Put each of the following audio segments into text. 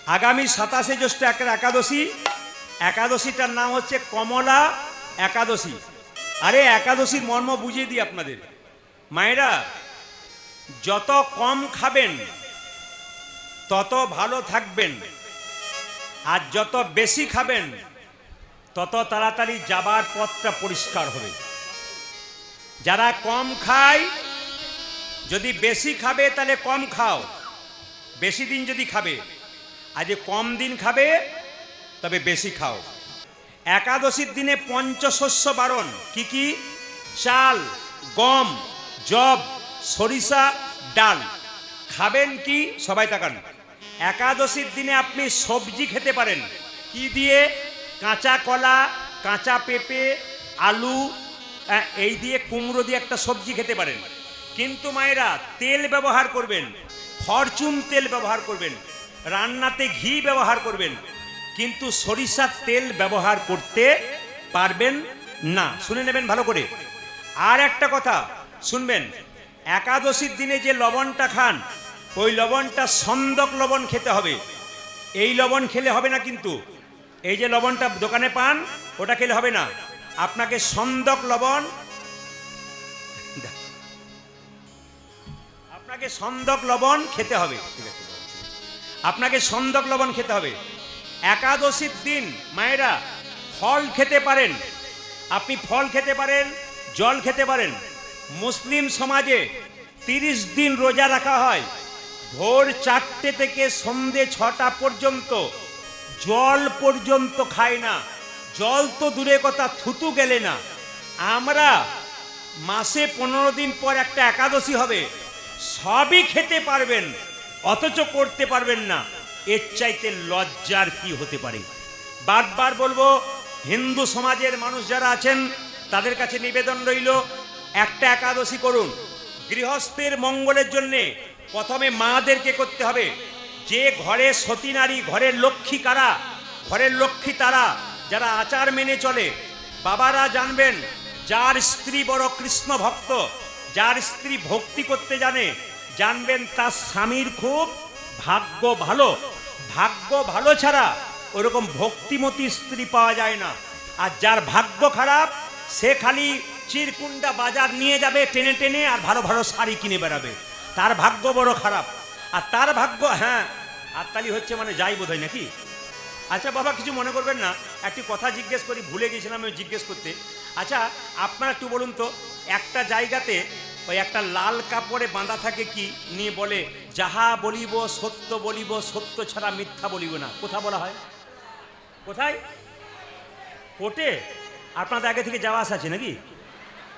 আগামী 27শে জ্যৈষ্ঠ একাদশী, একাদশীটার নাম হচ্ছে কমলা একাদশী। আরে একাদশীর মর্ম বুঝিয়ে দিই আপনাদের। মায়েরা, যত কম খাবেন তত ভালো থাকবেন, আর যত বেশি খাবেন তত তাড়াতাড়ি যাবার পথটা পরিষ্কার হবে। যারা কম খায়, যদি বেশি খাবে তাহলে কম খাও, বেশি দিন যদি খাবে, আর যে কম দিন খাবে তবে বেশি খাও। একাদশীর দিনে পঞ্চশস্য বারণ। কি কি? চাল, গম, যব, সরিষা, ডাল। খাবেন কি? সবাই তাকান। একাদশীর দিনে আপনি সবজি খেতে পারেন। কি দিয়ে? কাঁচা কলা, কাঁচা পেঁপে, আলু, এই দিয়ে কুমড়ো দিয়ে একটা সবজি খেতে পারেন। কিন্তু মায়েরা, তেল ব্যবহার করবেন, ফরচুন তেল ব্যবহার করবেন, রান্নাতে ঘি ব্যবহার করবেন, কিন্তু সরিষার তেল ব্যবহার করতে পারবেন না। শুনে নেবেন ভালো করে। আর একটা কথা শুনবেন, একাদশীর দিনে যে লবণটা খান, ওই লবণটা সন্দক লবণ খেতে হবে। এই লবণ খেলে হবে না, কিন্তু এই যে লবণটা দোকানে পান ওটা খেলে হবে না। আপনাকে সন্দক লবণ, আপনাকে সন্দক লবণ খেতে হবে। ঠিক আছে, আপনাকে সন্দক লবণ খেতে হবে। একাদশীর দিন মায়েরা ফল খেতে পারেন, আপনি ফল খেতে পারেন, জল খেতে পারেন। মুসলিম সমাজে 30 দিন রোজা রাখা হয়। ভোর 4টে থেকে সন্ধে 6টা পর্যন্ত জল পর্যন্ত খায় না। জল তো দূরে কথা, থুতু গেলে না। আমরা মাসে 15 দিন পর একটা একাদশী হবে, সবই খেতে পারবেন অথচ করতে পারবেন না। এর চাইতে লজ্জার কি হতে পারে? বারবার বলবো, হিন্দু সমাজের মানুষ যারা আছেন তাদের কাছে নিবেদন রইল, একটা একাদশী করুন। গৃহস্থের মঙ্গলের জন্যে প্রথমে মাদেরকে করতে হবে। যে ঘরে সতী নারী, ঘরের লক্ষ্মী কারা? ঘরের লক্ষ্মী তারা যারা আচার মেনে চলে। বাবারা জানবেন, যার স্ত্রী বড় কৃষ্ণ ভক্ত, যার স্ত্রী ভক্তি করতে জানে, জানবেন তার স্বামীর খুব ভাগ্য ভালো। ভাগ্য ভালো ছাড়া ওরকম ভক্তিমতী স্ত্রী পাওয়া যায় না। আর যার ভাগ্য খারাপ, সে খালি চিরকুন্ডা বাজার নিয়ে যাবে টেনে টেনে, আর ভালো ভালো শাড়ি কিনে বেড়াবে। তার ভাগ্য বড় খারাপ। আর তার ভাগ্য, হ্যাঁ হাততালি হচ্ছে মানে যাই বোধ হয় নাকি? আচ্ছা বাবা, কিছু মনে করবেন না, একটি কথা জিজ্ঞেস করি, ভুলে গেছিলাম আমি জিজ্ঞেস করতে। আচ্ছা আপনারা একটু বলুন তো, একটা জায়গাতে ওই একটা লাল কাপড়ে বাঁধা থাকে, কি নিয়ে বলে, যাহা বলিব সত্য বলিব, সত্য ছাড়া মিথ্যা বলিব না। কোথা বলা হয়? কোথায়? কোর্টে? আপনাদের আগে থেকে যাওয়া আসা আছে নাকি?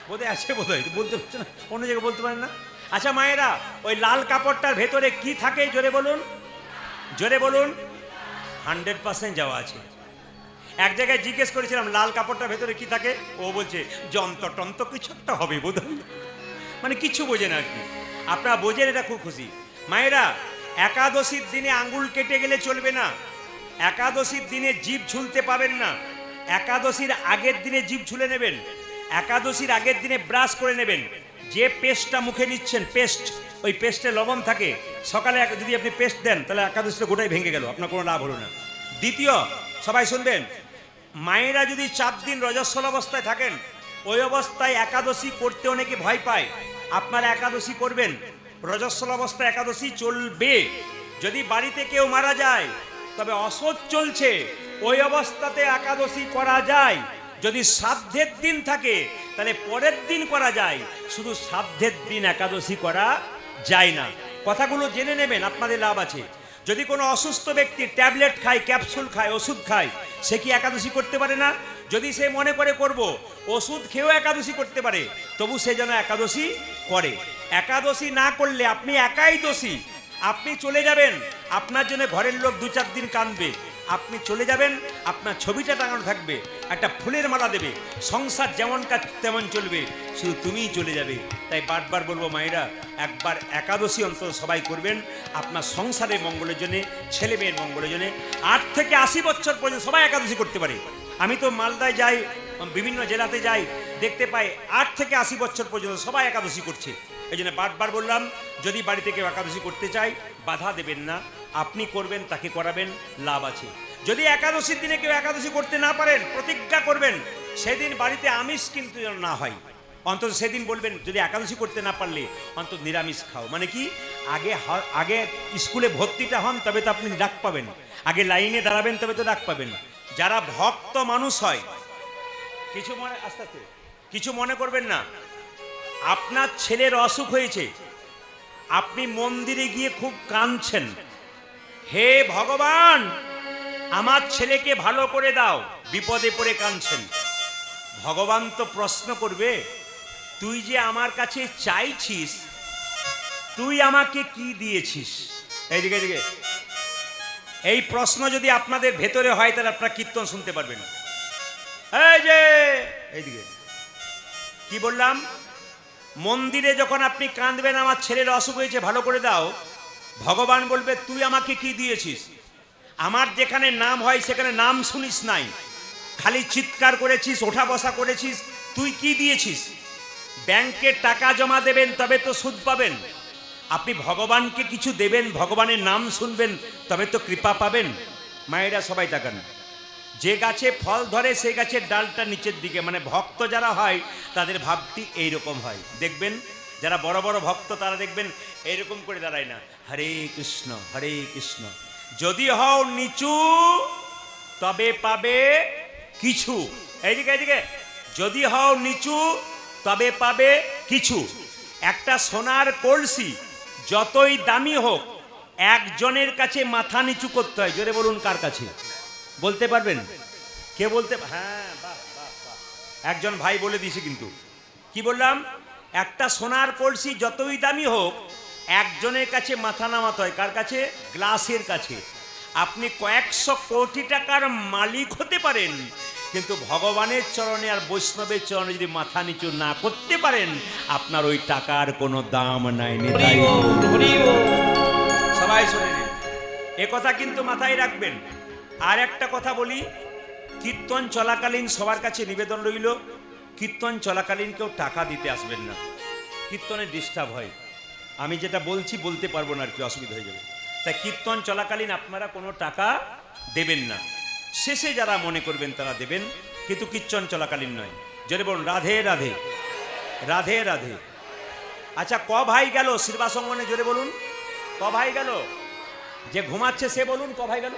বোধহয় আছে, বোধহয় বলতে পারছে না, অন্য জায়গায় বলতে পারেন না। আচ্ছা মায়েরা, ওই লাল কাপড়টার ভেতরে কি থাকে জোরে বলুন, জোরে বলুন। 100% যাওয়া আছে। এক জায়গায় জিজ্ঞেস করেছিলাম, লাল কাপড়টার ভেতরে কি থাকে? ও বলছে যন্ত্র টন্ত্র কিছু একটা হবে বোধ হয়, মানে কিছু বোঝেন আর কি। আপনারা বোঝেন, এটা খুব খুশি। মায়েরা, একাদশীর দিনে আঙ্গুল কেটে গেলে চলবে না। একাদশীর দিনে জিভ ঝুলতে পাবেন না। একাদশীর আগের দিনে জিভ ঝুলে নেবেন। একাদশীর আগের দিনে ব্রাশ করে নেবেন। যে পেস্টটা মুখে নিচ্ছেন, পেস্ট, ওই পেস্টে লবণ থাকে। সকালে যদি আপনি পেস্ট দেন তাহলে একাদশীটা গোটাই ভেঙে গেল, আপনার কোনো লাভ হলো না। দ্বিতীয়, সবাই শুনবেন, মায়েরা যদি 4 দিন রজস্বল অবস্থায় থাকেন, ওই অবস্থায় একাদশী করতে অনেকে ভয় পায়। আপনারা একাদশী করবেন, রজস্বল অবস্থায় একাদশী চলবে। যদি বাড়িতে কেউ মারা যায়, তবে অসৎ চলছে, ওই অবস্থাতে একাদশী করা যায়। যদি শ্রাদ্ধের দিন থাকে তাহলে পরের দিন করা যায়, শুধু শ্রাদ্ধের দিন একাদশী করা যায় না। কথাগুলো জেনে নেবেন, আপনাদের লাভ আছে। যদি কোনো অসুস্থ ব্যক্তি ট্যাবলেট খায়, ক্যাপসুল খায়, ওষুধ খায়, সে কি একাদশী করতে পারে না? যদি সে মনে করে করব, ওষুধ খেয়েও একাদশী করতে পারে, তবু সে যেন একাদশী করে। একাদশী না করলে আপনি একাই দোষী। আপনি চলে যাবেন, আপনার জন্য ঘরের লোক 2-4 দিন কাঁদবে। আপনি চলে যাবেন, আপনার ছবিটা টাঙানো থাকবে, একটা ফুলের মালা দেবে, সংসার যেমন কাজ তেমন চলবে, শুধু তুমিই চলে যাবে। তাই বারবার বলবো মায়েরা, একবার একাদশী অন্তত সবাই করবেন, আপনার সংসারের মঙ্গলের জন্যে, ছেলে মেয়ের মঙ্গলের জন্যে। 8 থেকে 80 বছর পর্যন্ত সবাই একাদশী করতে পারে। আমি তো মালদায় যাই, বিভিন্ন জেলাতে যাই, দেখতে পাই 8 থেকে 80 বছর পর্যন্ত সবাই একাদশী করছে। এই জন্য বারবার বললাম, যদি বাড়িতে কেউ একাদশী করতে চায় বাধা দেবেন না, আপনি করবেন, তাকে করাবেন, লাভ আছে। যদি একাদশীর দিনে কেউ একাদশী করতে না পারেন, প্রতিজ্ঞা করবেন সেদিন বাড়িতে আমিষ কিন্তু যেন না হয়। অন্তত সেদিন বলবেন যদি একাদশী করতে না পারলে অন্তত নিরামিষ খাও। মানে কি, আগে স্কুলে ভর্তিটা হন, তবে তো আপনি ডাক পাবেন। আগে লাইনে দাঁড়াবেন, তবে তো ডাক পাবেন। যারা ভক্ত মানুষ হয়, আস্তে আস্তে কিছু মনে করবেন না। আপনার ছেলের অসুখ হয়েছে, আপনি মন্দিরে গিয়ে খুব কাঁদছেন, হে ভগবান আমার ছেলেকে ভালো করে দাও, বিপদে পড়ে কাঁদছেন। ভগবান তো প্রশ্ন করবে, তুই যে আমার কাছে চাইছিস, তুই আমাকে কি দিয়েছিস? এইদিকে এদিকে, এই প্রশ্ন যদি আপনাদের ভেতরে হয় তাহলে আপনারা কীর্তন শুনতে পারবেন। এই যে এইদিকে কি বললাম, মন্দিরে যখন আপনি কাঁদবেন আমার ছেলের অসুখ হয়েছে ভালো করে দাও, ভগবান বলবে তুই আমাকে কি দিয়েছিস? আমার যেখানে নাম হয় সেখানে নাম শুনিস নাই, খালি চিৎকার করেছিস, ওঠা বসা করেছিস, তুই কি দিয়েছিস? ব্যাংকে টাকা জমা দেবেন তবে তো সুদ পাবেন। আপনি ভগবানকে কিছু দেবেন, ভগবানের নাম শুনবেন, তবে তো কৃপা পাবেন। মায়েরা সবাই তাকান, যে গাছে ফল ধরে সেই গাছের ডালটা নিচের দিকে, মানে ভক্ত যারা হয় তাদের ভাবটি এইরকম হয়। দেখবেন যারা বড় বড় ভক্ত তারা দেখবেন এইরকম করে দাঁড়ায় না, হরে কৃষ্ণ হরে কৃষ্ণ। যদি হও নিচু তবে পাবে কিছু। এইদিকে এইদিকে, যদি হও নিচু তবে পাবে কিছু। একটা সোনার কলসি যতই দামি হোক, একজনের কাছে মাথা নিচু করতে হয়। জোরে বলুন, কার কাছে? বলতে পারবেন? কে বলতে? হ্যাঁ, বাহ বাহ বাহ, একজন ভাই বলে দিয়েছে। কিন্তু কি বললাম? একটা সোনার কলসি যতই দামি হোক, একজনের কাছে মাথা নামাতে হয়। কার কাছে? গ্লাসের কাছে। আপনি কয়েকশো কোটি টাকার মালিক হতে পারেন, কিন্তু ভগবানের চরণে আর বৈষ্ণবের চরণে যদি মাথা নিচু না করতে পারেন, আপনার ওই টাকার কোনো দাম নাই। সবাই শুনে নিন, এ কথা কিন্তু মাথায় রাখবেন। আর একটা কথা বলি, কীর্তন চলাকালীন সবার কাছে নিবেদন রইল, কীর্তন চলাকালীন কেউ টাকা দিতে আসবেন না। কীর্তনে ডিস্টার্ব হয়, আমি যেটা বলছি বলতে পারবো না, আর কি অসুবিধা হয়ে যাবে। তাই কীর্তন চলাকালীন আপনারা কোনো টাকা দেবেন না। শেষে যারা মনে করবেন তারা দেবেন, কিন্তু কীর্তন চলাকালীন নয়। যদি বলুন রাধে রাধে রাধে রাধে। আচ্ছা, ক ভাই গেল শ্রীবাসঙ্গনে? জোরে বলুন, ক ভাই গেল? যে ঘুমাচ্ছে সে বলুন, ক ভাই গেল?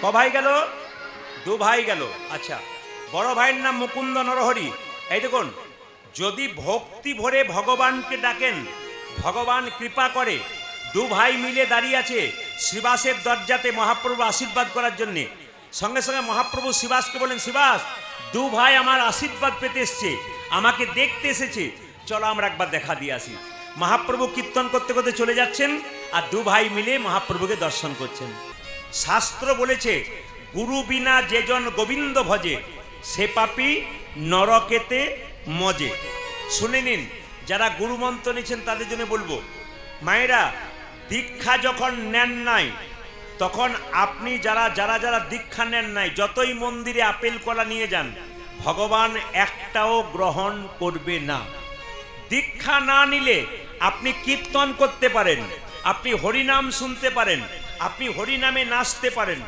ক ভাই গেল? দু ভাই গেল। আচ্ছা, বড় ভাইয়ের নাম মুকুন্দ নরহরি। এই দেখুন, যদি ভক্তি ভরে ভগবানকে ডাকেন, ভগবান কৃপা করে। দু ভাই মিলে দাঁড়িয়ে আছে শ্রীবাসের দরজাতে মহাপ্রভু আশীর্বাদ করার জন্যে। সঙ্গে সঙ্গে মহাপ্রভু শ্রীবাসকে বলেন, শ্রীবাস, দু ভাই আমার আশীর্বাদ পেতে এসছে, আমাকে দেখতে এসেছে, চলো আমরা একবার দেখা দিয়ে আসি। মহাপ্রভু কীর্তন করতে করতে চলে যাচ্ছেন, আর দু ভাই মিলে মহাপ্রভুকে দর্শন করছেন। শাস্ত্র বলেছে, গুরু বিনা যেজন গোবিন্দ ভজে, সে পাপী নরকেতে মজে। শুনে নিন, যারা গুরুমন্ত্র নিচ্ছেন তাদের জন্য বলবো, মায়েরা দীক্ষা যখন নেন নাই, তখন আপনি যারা যারা যারা দীক্ষা নেন নাই, যতই মন্দিরে আপেল কলা নিয়ে যান, ভগবান একটাও গ্রহণ করবে না। দীক্ষা না নিলে আপনি কীর্তন করতে পারেন, আপনি হরিনাম শুনতে পারেন, আপনি হরিনামে নাচতে পারেন,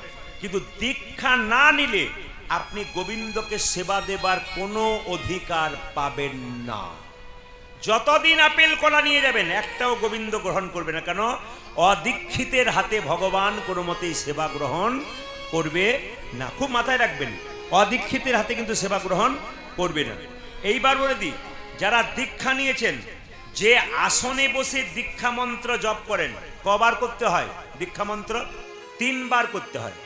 কিন্তু দীক্ষা না নিলে আপনি গোবিন্দকে সেবা দেবার কোনো অধিকার পাবেন না। যতদিন আপেল কলা নিয়ে যাবেন, একটাও গোবিন্দ গ্রহণ করবে না। কেন? অদীক্ষিতের হাতে ভগবান কোনো মতেই সেবা গ্রহণ করবে না। খুব মাথায় রাখবেন, অদীক্ষিতের হাতে কিন্তু সেবা গ্রহণ করবে না। এইবার বলে দিই, যারা দীক্ষা নিয়েছেন, যে আসনে বসে দীক্ষা মন্ত্র জপ করেন, কবার করতে হয়? দীক্ষা মন্ত্র 3 বার করতে হয়,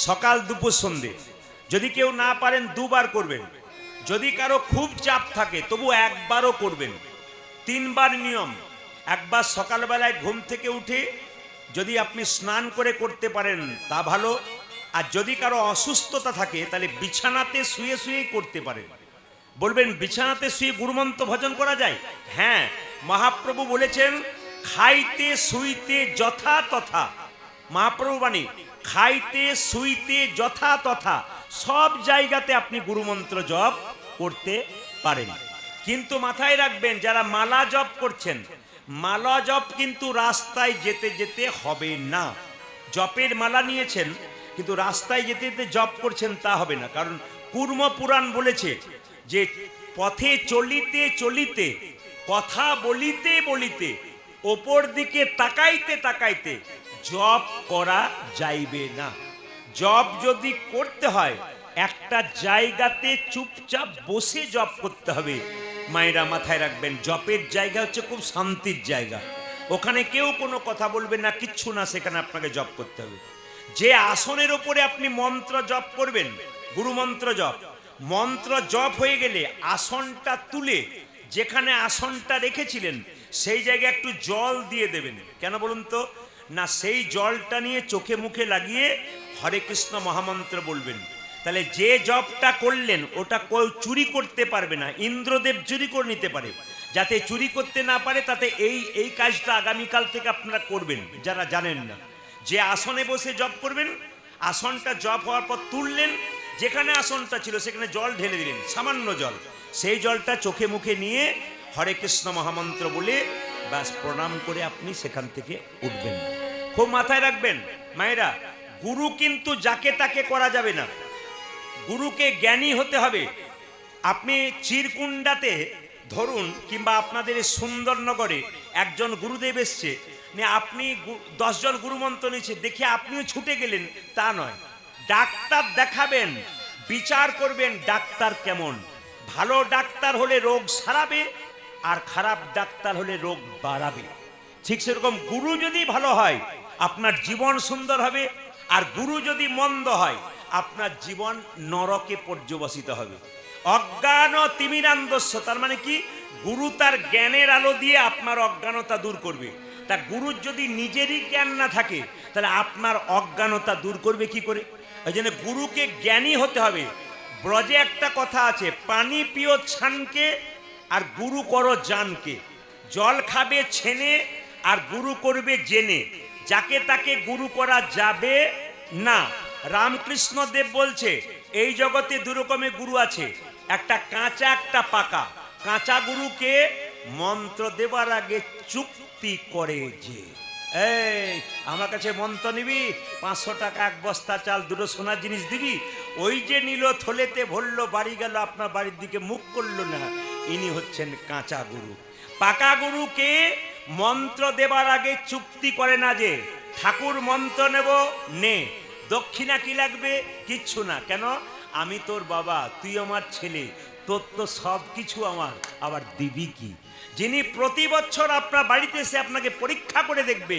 সকাল দুপুর সন্ধে। যদি কেউ না পারেন 2 বার করবেন, যদি কারো খুব চাপ থাকে তবু 1 বারও করবেন। 3 বার নিয়ম। একবার সকালবেলায় ঘুম থেকে উঠে যদি আপনি স্নান করে করতে পারেন তা ভালো, আর যদি কারো অসুস্থতা থাকে তাহলে বিছানাতে শুয়ে শুয়েই করতে পারেন। বলবেন বিছানাতে শুয়ে গুরুমন্ত্র ভজন করা যায়? হ্যাঁ, মহাপ্রভু বলেছেন, খাইতে শুইতে যথা তথা। মহাপ্রভু বাণী, খাইতে শুইতে যথা তথা, সব জায়গাতে আপনি গুরুমন্ত্র জপ করতে পারেন। কিন্তু মাথায় রাখবেন, যারা মালা জপ করছেন, মালা জপ কিন্তু রাস্তায় যেতে যেতে হবে না। জপের মালা নিয়েছেন, কিন্তু রাস্তায় যেতে যেতে জপ করছেন, তা হবে না। কারণ কুর্ম পুরাণ বলেছে যে পথে চলিতে চলিতে, কথা বলিতে বলিতে, ওপর দিকে তাকাইতে তাকাইতে জপ করা যাইবে না। জপ যদি করতে হয় একটা জায়গাতে চুপচাপ বসে জপ করতে হবে। মায়েরা মাথায় রাখবেন, জপের জায়গা হচ্ছে খুব শান্তির জায়গা। ওখানে কেউ কোনো কথা বলবে না, কিচ্ছু না, সেখানে আপনাকে জপ করতে হবে। যে আসনের ওপরে আপনি মন্ত্র জপ করবেন, গুরু মন্ত্র জপ, মন্ত্র জপ হয়ে গেলে আসনটা তুলে যেখানে আসনটা রেখেছিলেন সেই জায়গায় একটু জল দিয়ে দেবেন। কেন বলুন তো? না, সেই জলটা নিয়ে চোখে মুখে লাগিয়ে হরে কৃষ্ণ মহামন্ত্র বলবেন। তাহলে যে জপটা করলেন ওটা কেউ চুরি করতে পারবে না। ইন্দ্রদেব চুরি করে নিতে পারে, যাতে চুরি করতে না পারে তাতে এই কাজটা আগামীকাল থেকে আপনারা করবেন যারা জানেন না। যে আসনে বসে জপ করবেন, আসনটা জপ হওয়ার পর তুললেন, যেখানে আসনটা ছিল সেখানে জল ঢেলে দিলেন, সামান্য জল, সেই জলটা চোখে মুখে নিয়ে হরে কৃষ্ণ মহামন্ত্র বলে ব্যাস প্রণাম করে আপনি সেখান থেকে উঠবেন। খুব মাথায় রাখবেন মায়েরা, গুরু কিন্তু যাকে তাকে করা যাবে না, গুরুকে জ্ঞানী হতে হবে। আপনি চিরকুণ্ডাতে ধরুন, কিংবা আপনাদের সুন্দরনগরে একজন গুরুদেব এসছে, আপনি 10 জন গুরুমন্ত্র নিচ্ছে দেখে আপনিও ছুটে গেলেন, তা নয়। ডাক্তার দেখাবেন, বিচার করবেন ডাক্তার কেমন। ভালো ডাক্তার হলে রোগ সারাবে, আর খারাপ ডাক্তার হলে রোগ বাড়াবে। ঠিক সেরকম গুরু যদি ভালো হয় আপনার জীবন সুন্দর হবে, আর গুরু যদি মন্দ হয় আপনার জীবন নরকে পর্যবসিত হবে। অজ্ঞান তিমিরান্ধস্য, তার মানে কি? গুরু তার জ্ঞানের আলো দিয়ে আপনার অজ্ঞানতা দূর করবে। তা গুরুর যদি নিজেরই জ্ঞান না থাকে তাহলে আপনার অজ্ঞানতা দূর করবে কি করে? ওই জন্য গুরুকে জ্ঞানী হতে হবে। ব্রজে একটা কথা আছে, পানি পিও ছানকে আর গুরু করো জানকে। জল খাবে ছেনে আর গুরু করবে জেনে, যাকে তাকে গুরু করা যাবে না। রামকৃষ্ণ দেব বলছে এই জগতে দু রকমের গুরু আছে, একটা কাঁচা একটা পাকা। কাঁচা গুরুকে মন্ত্র দেবার আগে চুক্তি করে যে, এই আমার কাছে মন্ত্র নিবি, 500 টাকা, 1 বস্তা চাল, 2টো সোনার জিনিস দিবি। ওই যে নিল, থলেতে ভরলো, বাড়ি গেল, আপনার বাড়ির দিকে মুখ করলো না, ইনি হচ্ছেন কাঁচা গুরু। পাকা গুরুকে মন্ত্র দেবার আগে চুক্তি করে না যে ঠাকুর মন্ত্র নেব, নে, দক্ষিণা কি লাগবে? কিচ্ছু না। কেন? আমি তোর বাবা, তুই আমার ছেলে, তোর তো সব কিছু আমার, আবার দিবি কি? যিনি প্রতি বছর আপনার বাড়িতে এসে আপনাকে পরীক্ষা করে দেখবে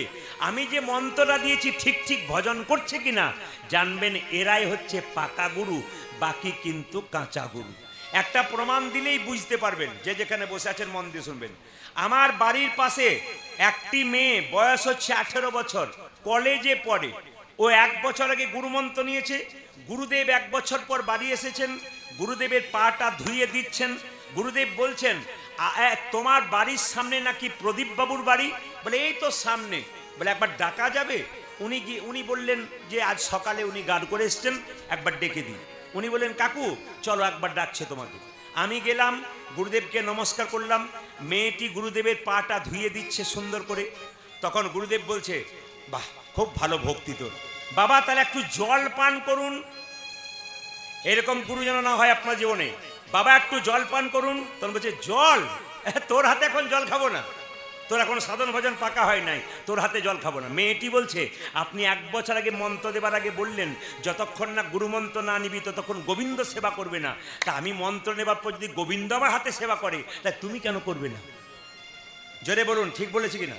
আমি যে মন্ত্রটা দিয়েছি ঠিক ঠিক ভজন করছে কিনা, জানবেন এরাই হচ্ছে পাকা গুরু, বাকি কিন্তু কাঁচা গুরু। একটা প্রমাণ দিলেই বুঝতে পারবেন, যে যেখানে বসে আছেন মন দিয়ে শুনবেন। আমার বাড়ির পাশে একটি মেয়ে, বয়স হচ্ছে 18 বছর, কলেজে পড়ে। ও 1 বছর আগে গুরুমন্ত্র নিয়েছে। গুরুদেব 1 বছর পর বাড়ি এসেছেন, গুরুদেবের পাটা ধুইয়ে দিচ্ছেন। গুরুদেব বলছেন, তোমার বাড়ির সামনে নাকি প্রদীপ বাবুর বাড়ি? বলে এই তো সামনে। বলে একবার ডাকা যাবে? উনি বললেন যে আজ সকালে উনি গান করে এসছেন, একবার ডেকে দিই। উনি বললেন কাকু চলো, একবার ডাকছে তোমাকে। আমি গেলাম, গুরুদেবকে নমস্কার করলাম। মেয়েটি গুরুদেবের পাটা ধুইয়ে দিচ্ছে সুন্দর করে। তখন গুরুদেব বলছে, বাহ, খুব ভালো ভক্তি তোর বাবা, তাহলে একটু জল পান করুন। এরকম গুরু যেন না হয় আপনার জীবনে। বাবা একটু জল পান করুন। তখন বলছে জল? তোর হাতে এখন জল খাবো না, তোর এখন সাধন ভজন পাকা হয় নাই, তোর হাতে জল খাবো না। মেয়েটি বলছে, আপনি 1 বছর আগে মন্ত্র দেবার আগে বললেন যতক্ষণ না গুরুমন্ত্র না নিবি ততক্ষণ গোবিন্দ সেবা করবে না। তা আমি মন্ত্র নেবার পর যদি গোবিন্দ আমার হাতে সেবা করে, তা তুমি কেন করবে না? জোরে বলুন, ঠিক বলেছি কিনা?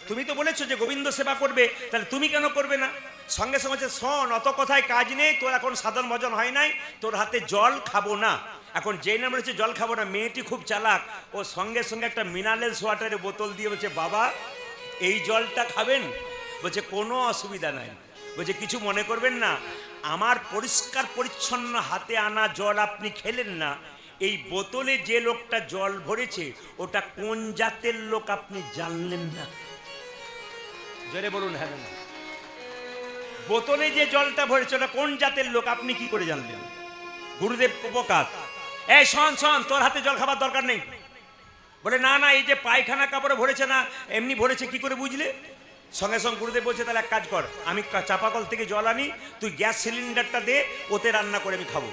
তুমি তো বলেছো যে গোবিন্দ সেবা করবে, তাহলে তুমি কেন করবে না? সঙ্গে সঙ্গে শোন, অত কথায় কাজ নেই, তোর এখন সাধন ভজন হয় নাই, তোর হাতে জল খাবো না। এখন যেই নাম রয়েছে জল খাবো না, মেয়েটি খুব চালাক, ও সঙ্গে সঙ্গে একটা মিনারেলস ওয়াটারের বোতল দিয়ে বলছে, বাবা এই জলটা খাবেন? বলছে কোনো অসুবিধা নাই। বলছে কিছু মনে করবেন না, আমার পরিষ্কার পরিচ্ছন্ন হাতে আনা জল আপনি খেলেন না, এই বোতলে যে লোকটা জল ভরেছে ওটা কোন জাতের লোক আপনি জানলেন না? জোরে বলুন হ্যাঁ না। বোতলে যে জলটা ভরেছে ওটা কোন জাতের লোক আপনি কি করে জানলেন? গুরুদেব উপকার। এই শোন শোন, তোর হাতে জল খাবার দরকার নেই। বলে না না, এই যে পায়খানা কাপড়ে ভরেছে না, এমনি ভরেছে, কি করে বুঝলে? সঙ্গে সঙ্গে গুরুদেব বলছে তাহলে এক কাজ কর, আমি চাপাকল থেকে জল আনি, তুই গ্যাস সিলিন্ডারটা দে, ওতে রান্না করে আমি খাবো।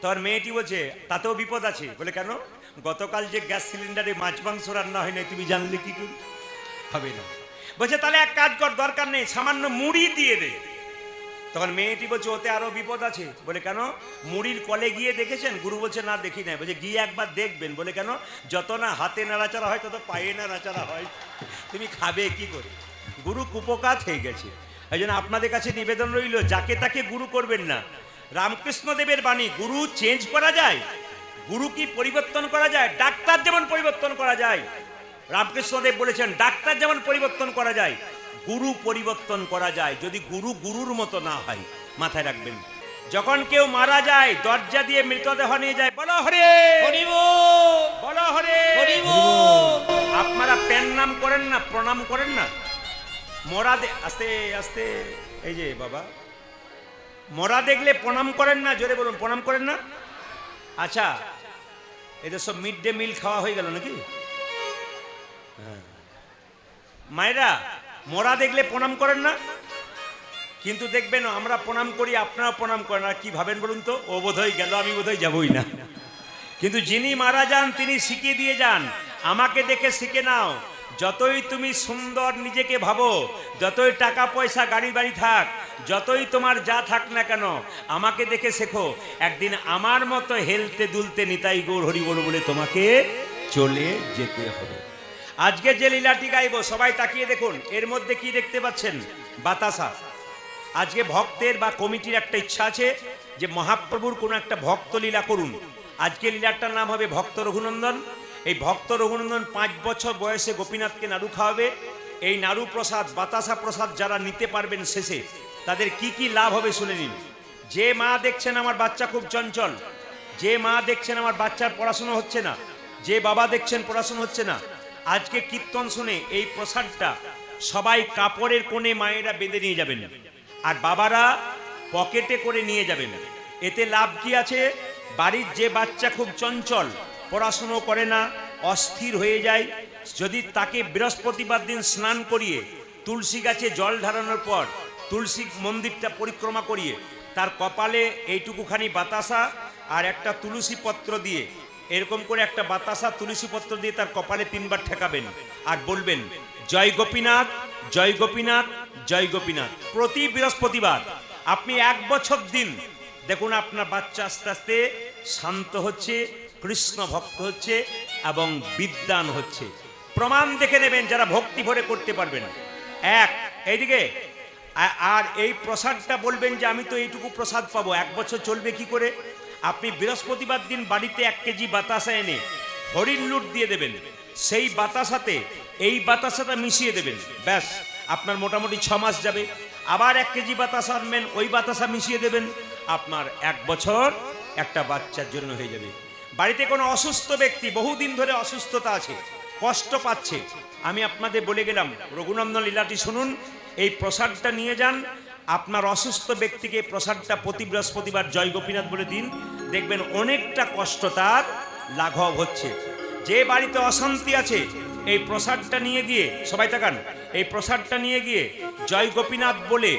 তখন মেয়েটি বলছে তাতেও বিপদ আছে। বলে কেন? গতকাল যে গ্যাস সিলিন্ডারে মাছ মাংস রান্না হয় না, তুমি জানলে কি করে? হবে না। বলছে তাহলে এক কাজ কর, দরকার নেই, সামান্য মুড়ি দিয়ে দে। তখন মেয়েটি বলছে ওতে আরো বিপদ আছে। বলে কেন? মুড়ির কলে গিয়ে দেখেছেন? গুরু বলছে না দেখি নাই। বলছে গিয়ে একবার দেখবেন। বলে কেন? যত না হাতে নাড়াচাড়া হয় তত পায়ে নাড়াচাড়া হয়, তুমি খাবে কি করে? গুরু কুপকাত হয়ে গেছে। এই জন্য আপনাদের কাছে নিবেদন রইল, যাকে তাকে গুরু করবেন না। রামকৃষ্ণ দেবের বাণী, গুরু চেঞ্জ করা যায়, গুরু কি পরিবর্তন করা যায়? ডাক্তার যেমন পরিবর্তন করা যায়, রামকৃষ্ণ দেব বলেছেন ডাক্তার যেমন পরিবর্তন করা যায়, গুরু পরিবর্তন করা যায়, যদি গুরু গুরুর মতো না হয়। মাথায় রাখবেন, যখন কেউ মারা যায় দরজা দিয়ে মৃতদেহ নিয়ে যায়, বলো হরে হরি বল, বলো হরে। হরি বল। আপনারা প্যান নাম করেন না, প্রণাম করেন না? মরা আস্তে আস্তে, এই যে বাবা, মরা দেখলে প্রণাম করেন না? জোরে বলুন, প্রণাম করেন না? আচ্ছা, এদের সব মিড ডে মিল খাওয়া হয়ে গেল নাকি? হ্যাঁ, মায়েরা মরা দেখলে প্রণাম করেন না? কিন্তু দেখবেন আমরা প্রণাম করি, আপনারা প্রণাম করেন। আর কি ভাবেন বলুন তো? ও বোধহয় গেল, আমি বোধহয় যাবই না। কিন্তু যিনি মারা যান তিনি শিখিয়ে দিয়ে যান, আমাকে দেখে শিখে নাও। যতই তুমি সুন্দর নিজেকে ভাবো, যতই টাকা পয়সা গাড়ি বাড়ি থাক, যতই তোমার যা থাক না কেন, আমাকে দেখে শেখো। একদিন আমার মতো হেলতে দুলতে নিতাই গৌর হরি বল বলে তোমাকে চলে যেতে হবে। আজকে যে লীলাটি গাইব সবাই তাকিয়ে দেখুন, এর মধ্যে কি দেখতে পাচ্ছেন? বাতাসা। আজকে ভক্তের বা কমিটির একটা ইচ্ছা আছে যে মহাপ্রভুর কোনো একটা ভক্ত লীলা করুন। আজকে লীলাটার নাম হবে ভক্ত রঘুনন্দন। এই ভক্ত রঘুনন্দন 5 বছর বয়সে গোপীনাথকে নাড়ু খাওয়াবে। এই নাড়ু প্রসাদ, বাতাসা প্রসাদ যারা নিতে পারবেন শেষে, তাদের কি কি লাভ হবে শুনে নিন। যে মা দেখছেন আমার বাচ্চা খুব চঞ্চল, যে মা দেখছেন আমার বাচ্চার পড়াশোনা হচ্ছে না, যে বাবা দেখছেন পড়াশোনা হচ্ছে না, আজকে কীর্তন শুনে এই প্রসাদটা সবাই কাপড়ের কোণে মায়েরা বেঁধে নিয়ে যাবেন, আর বাবারা পকেটে করে নিয়ে যাবেন। এতে লাভ কি আছে? বাড়ির যে বাচ্চা খুব চঞ্চল, পড়াশুনো করে না, অস্থির হয়ে যায়, যদি তাকে বৃহস্পতিবার দিন স্নান করিয়ে তুলসী গাছে জল ঢালানোর পর তুলসী মন্দিরটা পরিক্রমা করিয়ে তার কপালে এইটুকুখানি বাতাসা আর একটা তুলসী পত্র দিয়ে, এরকম করে একটা বাতাসা তুলসী পত্র দিয়ে তার কপালে 3 বার ঠেকাবেন আর বলবেন জয় গোপীনাথ, জয় গোপীনাথ, জয় গোপীনাথ। প্রতি বৃহস্পতিবার আপনি 1 বছর দিন দেখুন, আপনার বাচ্চা আস্তে আস্তে শান্ত হচ্ছে, কৃষ্ণ ভক্ত হচ্ছে এবং বিদ্বান হচ্ছে। প্রমাণ দেখে নেবেন যারা ভক্তি ভরে করতে পারবেন। এইদিকে আর এই প্রসাদটা বলবেন যে আমি তো এইটুকু প্রসাদ পাবো, 1 বছর চলবে কি করে? আপনি বৃহস্পতিবার দিন বাড়িতে 1 কেজি বাতাসা এনে হরিণ লুট দিয়ে দেবেন, সেই বাতাসাতে এই বাতাসাটা মিশিয়ে দেবেন, ব্যাস আপনার মোটামুটি 6 মাস যাবে। আবার 1 কেজি বাতাসা আনবেন, ওই বাতাসা মিশিয়ে দেবেন, আপনার 1 বছর একটা বাচ্চার জন্য হয়ে যাবে। বাড়িতে কোনো অসুস্থ ব্যক্তি বহুদিন ধরে অসুস্থতা আছে, কষ্ট পাচ্ছে, আমি আপনাদের বলে গেলাম রঘুনন্দন লীলাটি শুনুন, এই প্রসাদটা নিয়ে যান, আপনার অসুস্থ ব্যক্তিকে প্রসাদটা প্রতি বৃহস্পতিবার জয় গোপীনাথ বলে দিন, দেখবেন অনেকটা কষ্ট তার লাঘব হচ্ছে। যে বাড়িতে অশান্তি আছে এই প্রসাদটা নিয়ে গিয়ে, সবাই তাকান, এই প্রসাদটা নিয়ে গিয়ে জয় গোপীনাথ বলে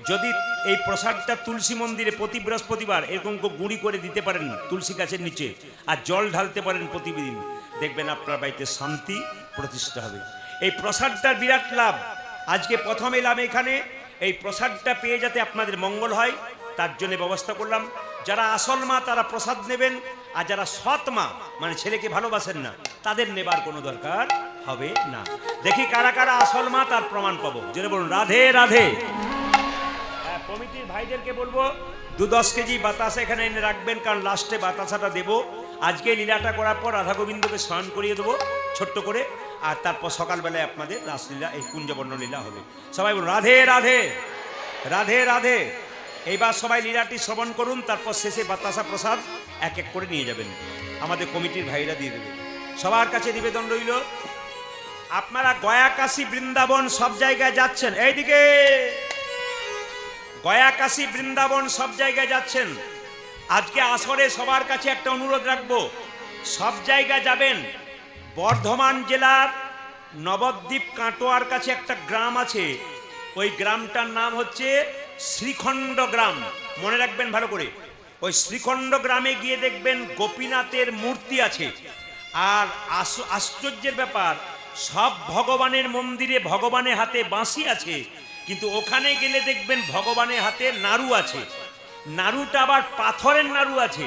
যদি এই প্রসাদটা তুলসী মন্দিরে প্রতি বৃহস্পতিবার এরকম গুঁড়ি করে দিতে পারেন তুলসী গাছের নিচে, আর জল ঢালতে পারেন প্রতিদিন, দেখবেন আপনার বাড়িতে শান্তি প্রতিষ্ঠা হবে। এই প্রসাদটার বিরাট লাভ। আজকে প্রথম এলাম এখানে, এই প্রসাদটা পেয়ে যাতে আপনাদের মঙ্গল হয় তার জন্য ব্যবস্থা করলাম। যারা আসল মা তারা প্রসাদ নেবেন, আর যারা সৎ মা মানে ছেলেকে ভালোবাসেন না তাদের নেবার কোনো দরকার হবে না। দেখি কারা কারা আসল মা, তার প্রমাণ পাবো। যেটা বলুন রাধে রাধে। কমিটির ভাইদেরকে বলবো 2-10 কেজি বাতাসা এখানে এনে রাখবেন, কারণ লাস্টে বাতাসাটা দেবো। আজকে লীলাটা করার পর রাধা গোবিন্দকে স্মরণ করিয়ে দেবো ছোট্ট করে, আর তারপর সকালবেলায় আপনাদের রাসলীলা, এই কুঞ্জবর্ণ লীলা হবে। সবাই বলুন রাধে রাধে, রাধে রাধে। এইবার সবাই লীলাটি শ্রবণ করুন, তারপর শেষে বাতাসা প্রসাদ 1 করে নিয়ে যাবেন, আমাদের কমিটির ভাইরা দিয়ে দেবে। সবার কাছে নিবেদন রইল, আপনারা গয়া, কাশী, বৃন্দাবন সব জায়গায় যাচ্ছেন, এইদিকে গয়া, কাশী, বৃন্দাবন সব জায়গায় যাচ্ছেন, আজকে আসরে সবার কাছে একটা অনুরোধ রাখবো, সব জায়গায় যাবেন। বর্ধমান জেলার নবদ্বীপ কাটোয়ার কাছে একটা গ্রাম আছে ওই গ্রামটার নাম হচ্ছে শ্রীখণ্ড গ্রাম, মনে রাখবেন ভালো করে। ওই শ্রীখণ্ড গ্রামে গিয়ে দেখবেন গোপীনাথের মূর্তি আছে। আর আশ্চর্যের ব্যাপার, সব ভগবানের মন্দিরে ভগবানের হাতে বাঁশি আছে, কিন্তু ওখানে গেলে দেখবেন ভগবানের হাতে নাড়ু আছে। নাড়ুটা আবার পাথরের নাড়ু আছে,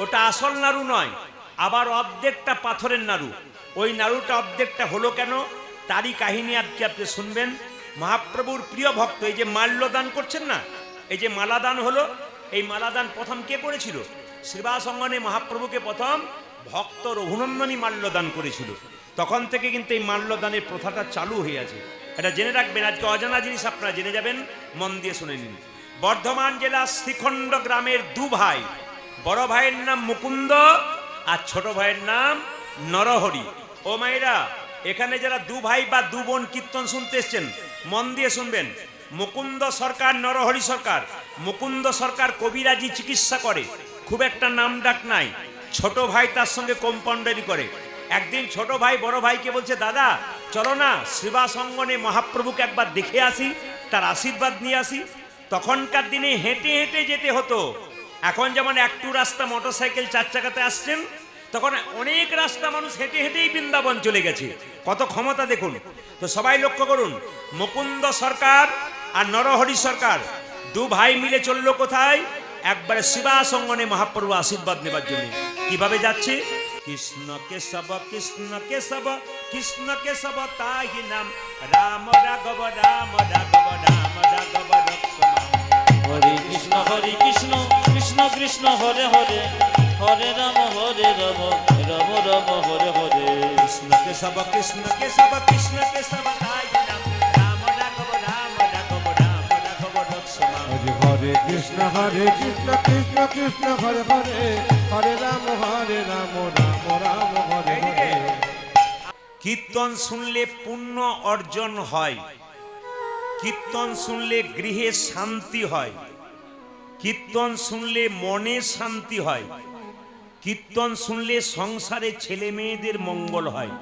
ওটা আসল নাড়ু নয়, আবার অর্ধেকটা পাথরের নাড়ু। ওই নাড়ুটা অর্ধেকটা হলো কেন, তারই কাহিনী আজকে আপনি শুনবেন। মহাপ্রভুর প্রিয় ভক্ত এই যে মাল্যদান করছেন না, এই যে মালাদান হলো, এই মালাদান প্রথম কে করেছিল? শ্রীবাস অঙ্গনে মহাপ্রভুকে প্রথম ভক্ত রঘুনন্দনই মাল্যদান করেছিল। তখন থেকে কিন্তু এই মাল্যদানের প্রথাটা চালু হয়ে আছে, এটা জেনে রাখবেন। আজকে অজানা জিনিস আপনারা জেনে যাবেন, মন দিয়ে শুনে নিন। বর্ধমান জেলার শ্রীখণ্ড গ্রামের দু ভাই, বড় ভাইয়ের নাম মুকুন্দ আর ছোট ভাইয়ের নাম নরহরি। ও মায়েরা, এখানে যারা দু ভাই বা দু বোন কীর্তন শুনতে এসছেন, মন দিয়ে শুনবেন। মুকুন্দ সরকার, নরহরি সরকার। মুকুন্দ সরকার কবিরাজি চিকিৎসা করে, খুব একটা নাম ডাক নাই। ছোট ভাই তার সঙ্গে কম্পাউন্ডারি করে। একদিন ছোট ভাই বড় ভাইকে বলছে, দাদা চলো না শ্রীবাস অঙ্গনে মহাপ্রভুকে একবার দেখে আসি, তার আশীর্বাদ নিয়ে আসি। তখনকার দিনে হেঁটে হেঁটে যেতে হতো। এখন যেমন একটু রাস্তা মোটরসাইকেল চার চাকাতে আসছেন, তখন অনেক রাস্তা মানুষ হেঁটে হেঁটেই বৃন্দাবন চলে গেছে। কত ক্ষমতা দেখুন তো। সবাই লক্ষ্য করুন, মুকুন্দ সরকার আর নরহরি সরকার দু ভাই মিলে চললো কোথায়? একবারে শ্রীবাস অঙ্গনে মহাপ্রভু আশীর্বাদ নেবার জন্য। কিভাবে যাচ্ছে? কৃষ্ণ কেশব কৃষ্ণ কেশব কৃষ্ণ কেশব তাহি নাম, রাম রাঘব রাম রাঘব রাম রাঘব রক্ষমা। হরে কৃষ্ণ কৃষ্ণ কৃষ্ণ হরে হরে, হরে রাম রাম রাম হরে হরে। কৃষ্ণ কেশব কৃষ্ণ কেশব কৃষ্ণ কেশব তাহি নাম, রাম রাঘব রাম রাঘব রাম রাঘব রক্ষমা। হরে হরে কৃষ্ণ কৃষ্ণ কৃষ্ণ হরে হরে, হরে রাম রাম রাম হরে হরে। কীর্তন শুনলে পুণ্য অর্জন হয়, কীর্তন শুনলে গৃহে শান্তি হয়, কীর্তন শুনলে মনে শান্তি হয়, কীর্তন শুনলে সংসারে ছেলে মেয়েদের মঙ্গল হয়।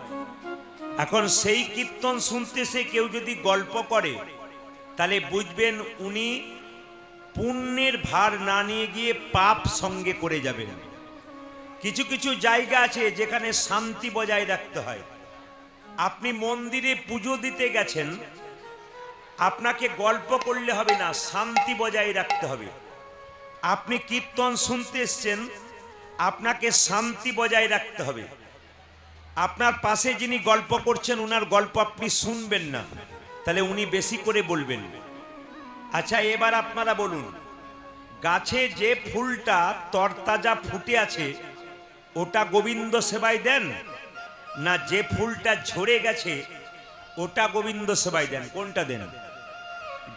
এখন সেই কীর্তন শুনতে সে কেউ যদি গল্প করে, তাহলে বুঝবেন উনি পুণ্যের ভার না নিয়ে গিয়ে পাপ সঙ্গে করে যাবেন। কিছু কিছু জায়গা আছে যেখানে শান্তি বজায় রাখতে হয়। আপনি মন্দিরে পুজো দিতে গেছেন, আপনাকে গল্প করলে হবে না, শান্তি বজায় রাখতে হবে। আপনি কীর্তন শুনতে এসছেন, আপনাকে শান্তি বজায় রাখতে হবে। আপনার পাশে যিনি গল্প করছেন, উনার গল্প আপনি শুনবেন না, তাহলে উনি বেশি করে বলবেন। আচ্ছা, এবার আপনারা বলুন, গাছে যে ফুলটা তরতাজা ফুটে আছে ওটা গোবিন্দ সেবায় দেন, না যে ফুলটা ঝরে গেছে ওটা গোবিন্দ সেবায় দেন? কোনটা দেন?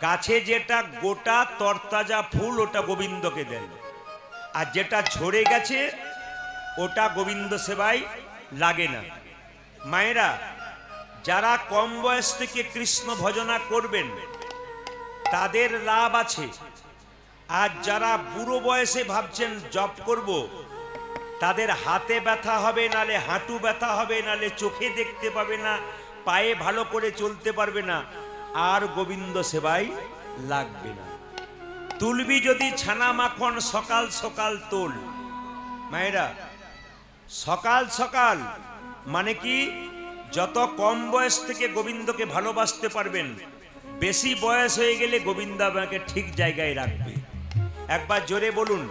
গাছে যেটা গোটা তরতাজা ফুল ওটা গোবিন্দকে দেন, আর যেটা ঝরে গেছে ওটা গোবিন্দ সেবায় লাগে না। মায়েরা, যারা কম বয়স থেকে কৃষ্ণ ভজনা করবেন তাদের লাভ আছে, আর যারা বুড়ো বয়সে ভাবছেন জপ করব, তাদের হাতে ব্যথা হবে, নালে হাঁটু ব্যথা হবে, নালে চোখে দেখতে পাবে না, পায়ে ভালো করে চলতে পারবে না, আর গোবিন্দ সেবায় লাগবে না। তুলবি যদি ছানা মাখন সকাল সকাল তোল। মায়েরা, সকাল সকাল মানে কি? যত কম বয়স থেকে গোবিন্দকে ভালোবাসতে পারবেন, বেশি বয়স হয়ে গেলে গোবিন্দ আপনাকে ঠিক জায়গায় রাখবে। একবার জোরে বলুন,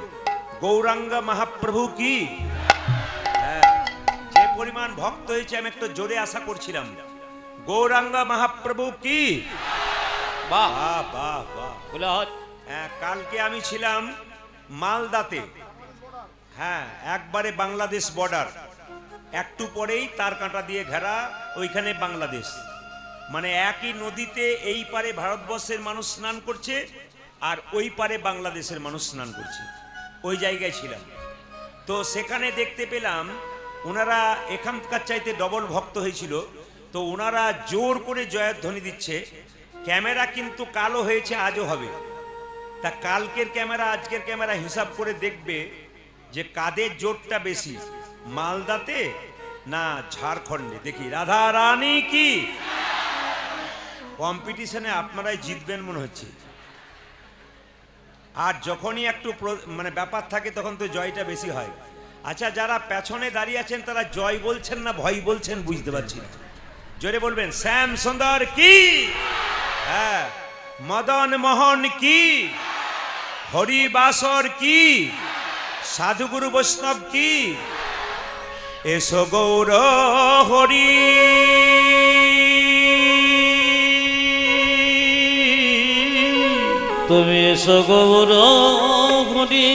গৌরাঙ্গ মহাপ্রভু কি? হ্যাঁ, যে পরিমাণ ভক্ত হয়েছে আমি একটু জোরে আশা করছিলাম। গৌরাঙ্গ মহাপ্রভু কি? বাহ বাহ বাহ বাহ। বলে হয়। হ্যাঁ, কালকে আমি ছিলাম মালদাতে। হ্যাঁ, একবারে বাংলাদেশ বর্ডার, একটু পরেই তার কাঁটা দিয়ে ঘেরা, ওইখানে বাংলাদেশ। মানে একই নদীতে এই পারে ভারতবর্ষের মানুষ স্নান করছে আর ওই পারে বাংলাদেশের মানুষ স্নান করছে। ওই জায়গায় ছিলাম, তো সেখানে দেখতে পেলাম ওনারা এখানকার চাইতে ডবল ভক্ত হয়েছিল। তো ওনারা জোর করে জয়ধ্বনি দিচ্ছে। ক্যামেরা কিন্তু কালো হয়েছে, আজও হবে। তা কালকের ক্যামেরা আজকের ক্যামেরা হিসাব করে দেখবে যে কাদের জোরটা বেশি, মালদাতে না ঝাড়খণ্ডে। দেখি রাধা রানী কি? কম্পিটিশনে আপনারাই জিতবেন মনে হচ্ছে। আর যখনই একটু মানে ব্যাপার থাকে তখন তো জয়টা বেশি হয়। আচ্ছা, যারা পেছনে দাঁড়িয়ে আছেন তারা জয় বলছেন না ভয় বলছেন বুঝতে পারছি না। জোরে বলবেন শ্যাম সুন্দর কি, হ্যাঁ, মদন মোহন কি, হরিবাসর কি, সাধুগুরু বৈষ্ণব কি, এসো গৌর হরি। তুমি এসো গৌর হরি।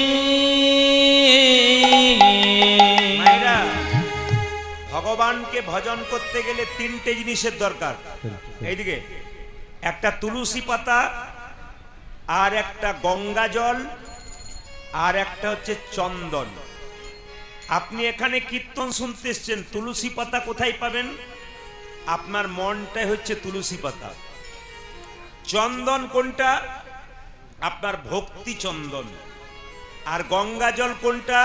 মায়েরা, ভগবানকে ভজন করতে গেলে তিনটে জিনিসের দরকার। এইদিকে একটা তুলসী পাতা, আর একটা গঙ্গা জল, আর একটা হচ্ছে চন্দন। আপনি এখানে কীর্তন শুনতে এসছেন, তুলসী পাতা কোথায় পাবেন? আপনার মনটাই হচ্ছে তুলসী পাতা। চন্দন কোনটা? আপনার ভক্তি চন্দন। আর গঙ্গা জল কোনটা?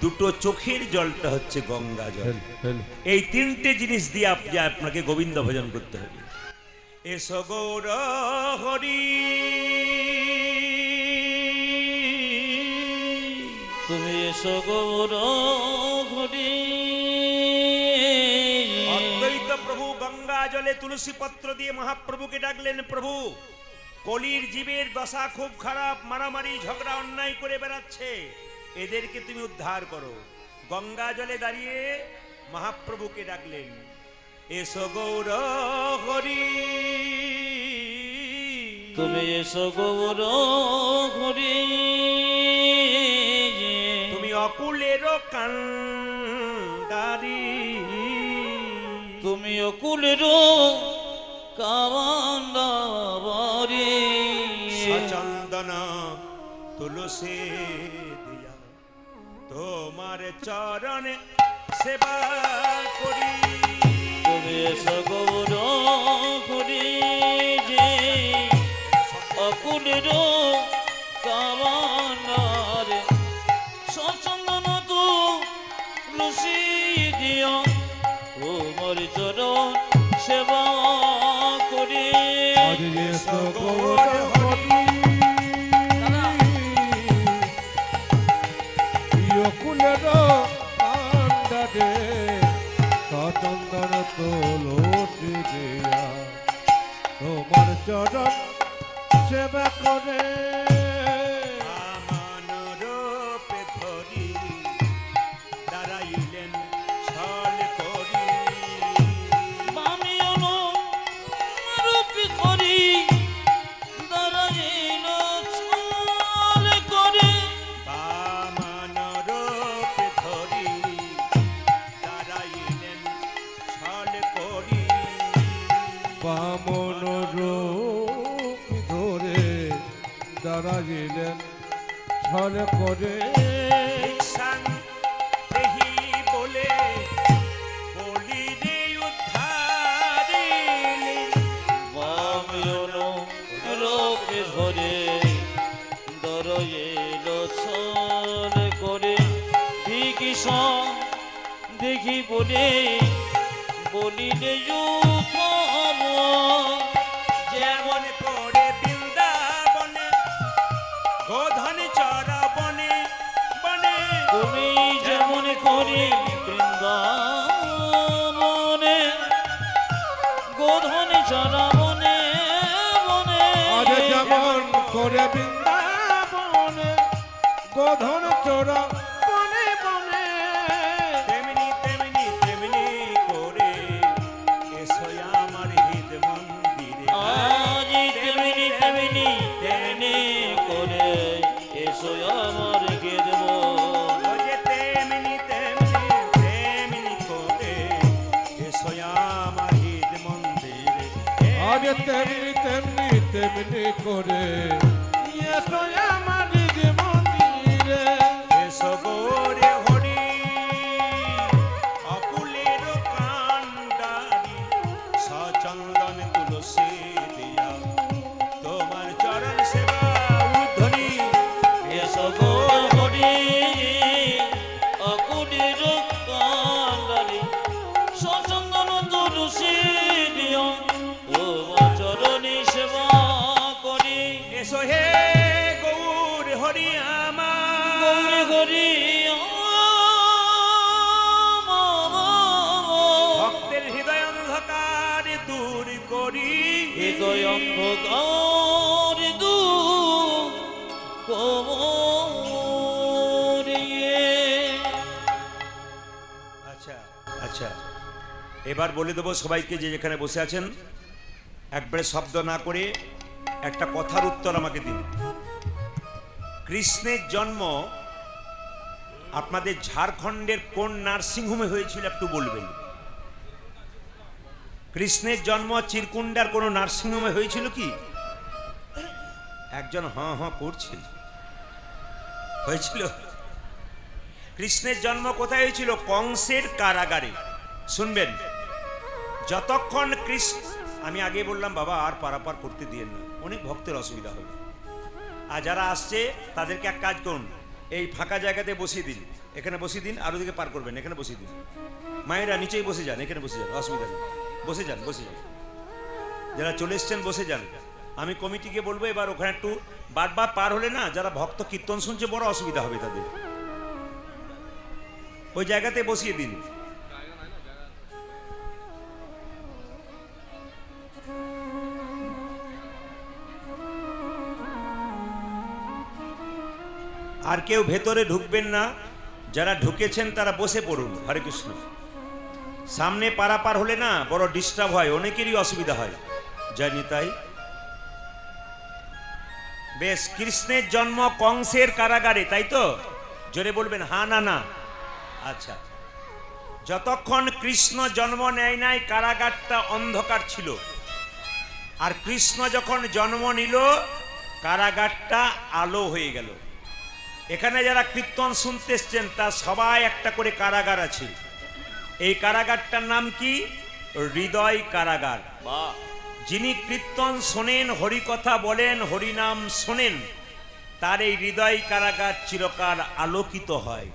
দুটো চোখের জলটা হচ্ছে গঙ্গা জল। এই তিনটে জিনিস দিয়ে আপনাকে গোবিন্দ ভজন করতে হবে। এসো গৌর হরি। তুমি এসো গৌর হরি। অদ্বৈত প্রভু গঙ্গা জলে তুলসী পত্র দিয়ে মহাপ্রভুকে ডাকলেন, প্রভু কলির জীবের দশা খুব খারাপ, মারামারি ঝগড়া অন্যায় করে বেড়াচ্ছে, এদেরকে তুমি উদ্ধার করো। গঙ্গা জলে দাঁড়িয়ে মহাপ্রভুকে ডাকলেন, এসো গৌর হরি। তুমি এসো গৌর হরি। তুমি অকুলের কান্ডারি, তুমি অকুলের কান্ডারি। সচন্দন তুলসী দিয়া তোমার চরণে সেবা করি। তুমি এসো গৌর হরি। যে অকুলের কান্ডারে সচন্দন তুলসী দিয়া তোমার চরণ সেবা করি। হরি এসো গৌর হরি। প্রিয়কুলের কান্ডারে সচন্দন তুলসী দিয়া তোমার চরণ সেবা করে। আমান রূপে ধরি দাঁড়াইলেন ছল করি। আমি অনুরূপী করি দাঁড়াইল ছল করে। বামন রূপে ধরি দাঁড়াইলেন ছল করি। বামন রূপ ধরে দাঁড়াইলেন ছল করে। ভিক্ষাং দেহি বলে বলিরে উদ্ধারিলি। আমি অনুরূপী ধরে দাঁড়াইল ছল করে। দেখি বলে বলিলে যুথম যেমন করে বৃন্দাবনে গোধন চরা বনে বনে। তুমি যেমন করি বৃন্দাবনে গোধনে চরা বনে বনে। আজ যেমন করে বৃন্দাবনে গোধন চোরা বনে বনে। তেমনি তেমনি তেমনি করে এসো আমার হৃদ মন্দিরে। আজ তেমনি তেমনি তেমনি করে এসো আমার গেদব। ওরে তেমনি তেমনি তেমনি করে এসো আমার হৃদ মন্দিরে। আজ তেমনি তেমনি তেমনি করে এসো আমার নিজ মন্দিরে। এসো গৌরে হরি অকুলের কান্ডারি সচন্দন তুলসী দিয়া তোমার চরণ সেবা উদ্ধরি। এসো গৌর হরি অকুলের কান্ডারি সচন্দন তুলসী দিয়া তোমার এবার বলে দেবো সবাইকে, যে যেখানে বসে আছেন একবারে শব্দ না করে একটা কথার উত্তর আমাকে দিন। কৃষ্ণের জন্ম আপনাদের ঝাড়খণ্ডের কোন নার্সিংহোমে হয়েছিল একটু বলবেন। কৃষ্ণের জন্ম চিরকুন্ডার কোন নার্সিংহোমে হয়েছিল কি? একজন করছে, হয়েছিল। কৃষ্ণের জন্ম কোথায় হয়েছিল? কংসের কারাগারে। শুনবেন, যতক্ষণ কৃষ্ণ, আমি আগে বললাম বাবা আর পারাপার করতে দিয়েন না, অনেক ভক্তের অসুবিধা হবে। আর যারা আসছে তাদেরকে এক কাজ করুন, এই ফাঁকা জায়গাতে বসিয়ে দিন, এখানে বসিয়ে দিন, আর ওদিকে পার করবেন, এখানে বসিয়ে দিন। মায়েরা নিচেই বসে যান, এখানে বসে যান, অসুবিধা নেই, বসে যান, বসে যান। যারা চলে এসছেন বসে যান। আমি কমিটিকে বলবো এবার ওখানে একটু বারবার পার হলে না, যারা ভক্ত কীর্তন শুনছে বড় অসুবিধা হবে তাদের, ওই জায়গাতে বসিয়ে দিন। আর কেউ ভেতরে ঢুকবেন না, যারা ঢুকেছেন তারা বসে পড়ুন। হরে কৃষ্ণ। সামনে পারাপার হলে না বড় ডিস্টার্ব হয়, অনেকেরই অসুবিধা হয়। জয় নিতাই। বেশ, কৃষ্ণের জন্ম কংসের কারাগারে, তাই তো? জোরে বলবেন হ্যাঁ না না। আচ্ছা, যতক্ষণ কৃষ্ণ জন্ম নেয় নাই কারাগারটা অন্ধকার ছিল, আর কৃষ্ণ যখন জন্ম নিল কারাগারটা আলো হয়ে গেল। এখানে যারা কীর্তন শুনতে এসছেন তার সবাই একটা করে কারাগার আছে। এই কারাগারটার নাম কি? হৃদয় কারাগার। যিনি কীর্তন শোনেন, হরিকথা বলেন, হরিনাম শোনেন, তার এই হৃদয় কারাগার চিরকাল আলোকিত হয়।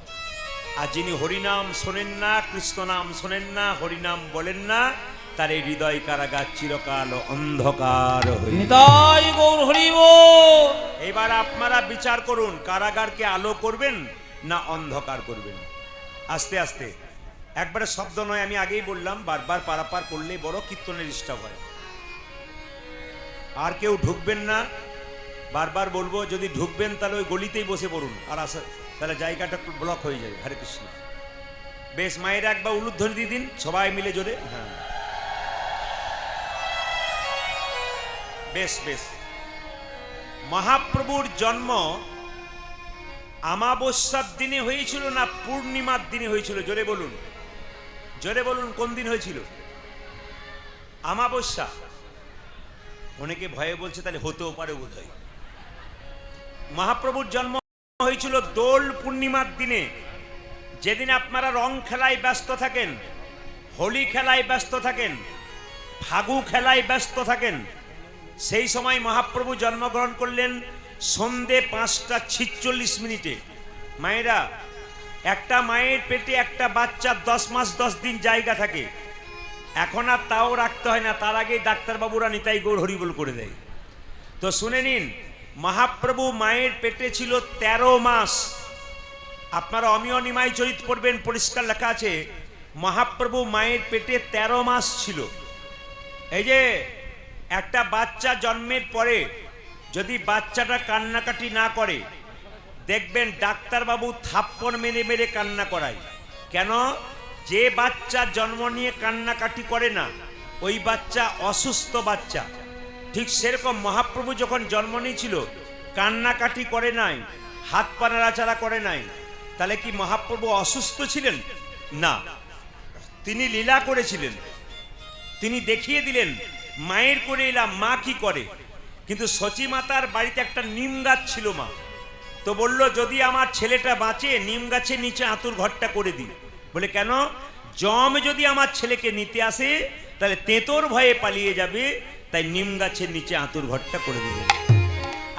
আর যিনি হরিনাম শোনেন না, কৃষ্ণ নাম শোনেন না, হরিনাম বলেন না, তার এই হৃদয় কারাগার চিরকাল অন্ধকার হয়ে যায়। এবার আপনারা বিচার করুন, কারাগারকে আলো করবেন না অন্ধকার করবেন। আস্তে আস্তে, একবারে শব্দ নয়, আমি আগেই বললাম, বারবার পারাপার করলে বড় কীর্তনের ডিস্টার্ব হয়। আর কেউ ঢুকবেন না, বারবার বলবো, যদি ঢুকবেন তাহলে ওই গলিতেই বসে পড়ুন, আর আসা তাহলে জায়গাটা একটু ব্লক হয়ে যাবে। হরে কৃষ্ণ। বেশ, মায়েরা একবার উলুধ্বনি দিয়ে দিন সবাই মিলে জোরে। হ্যাঁ, বেশ বেশ। মহাপ্রভুর জন্ম আমাবস্যার দিনে হয়েছিল না পূর্ণিমার দিনে হয়েছিল? জোরে বলুন, জোরে বলুন, কোন দিন হয়েছিল? আমাবস্যা। অনেকে ভয়ে বলছে তাহলে হতেও পারে বোধহয়। মহাপ্রভুর জন্ম হয়েছিল দোল পূর্ণিমার দিনে, যেদিন আপনারা রং খেলায় ব্যস্ত থাকেন, হোলি খেলায় ব্যস্ত থাকেন, ফাগু খেলায় ব্যস্ত থাকেন। সেই সময় মহাপ্রভু জন্মগ্রহণ করলেন সন্ধে 5:46। মায়েরা, একটা মায়ের পেটে একটা বাচ্চা 10 মাস 10 দিন জায়গা থাকে, এখন আর তাও রাখতে হয় না, তার আগেই ডাক্তারবাবুরা নিতাই গৌর হরিবোল করে দেয়। তো শুনে নিন, মহাপ্রভু মায়ের পেটে ছিল 13 মাস। আপনারা অমিয় নিমাই চরিত পড়বেন, পরিষ্কার লেখা আছে মহাপ্রভু মায়ের পেটে 13 মাস ছিল। এই যে একটা বাচ্চা জন্মের পরে যদি বাচ্চাটা কান্নাকাটি না করে, দেখবেন ডাক্তারবাবু থাপ্পড় মেরে মেরে কান্না করায়। কেন? যে বাচ্চা জন্ম নিয়ে কান্নাকাটি করে না, ওই বাচ্চা অসুস্থ বাচ্চা। ঠিক সেরকম মহাপ্রভু যখন জন্ম নিয়েছিল কান্নাকাটি করে নাই, হাত পা নাড়াচাড়া করে নাই, তাহলে কি মহাপ্রভু অসুস্থ ছিলেন? না, তিনি লীলা করেছিলেন। তিনি দেখিয়ে দিলেন মায়ের করে এলাম, মা কি করে। কিন্তু সচী মাতার বাড়িতে একটা নিম গাছ ছিল, মা তো বলল যদি আমার ছেলেটা বাঁচে নিম গাছের নিচে আঁতুর ঘরটা করে দিই। বলে কেন? জম যদি আমার ছেলেকে নিতে আসে তাহলে তেঁতোর ভয়ে পালিয়ে যাবে, তাই নিম গাছের নিচে আঁতুর ঘরটা করে দিলেন।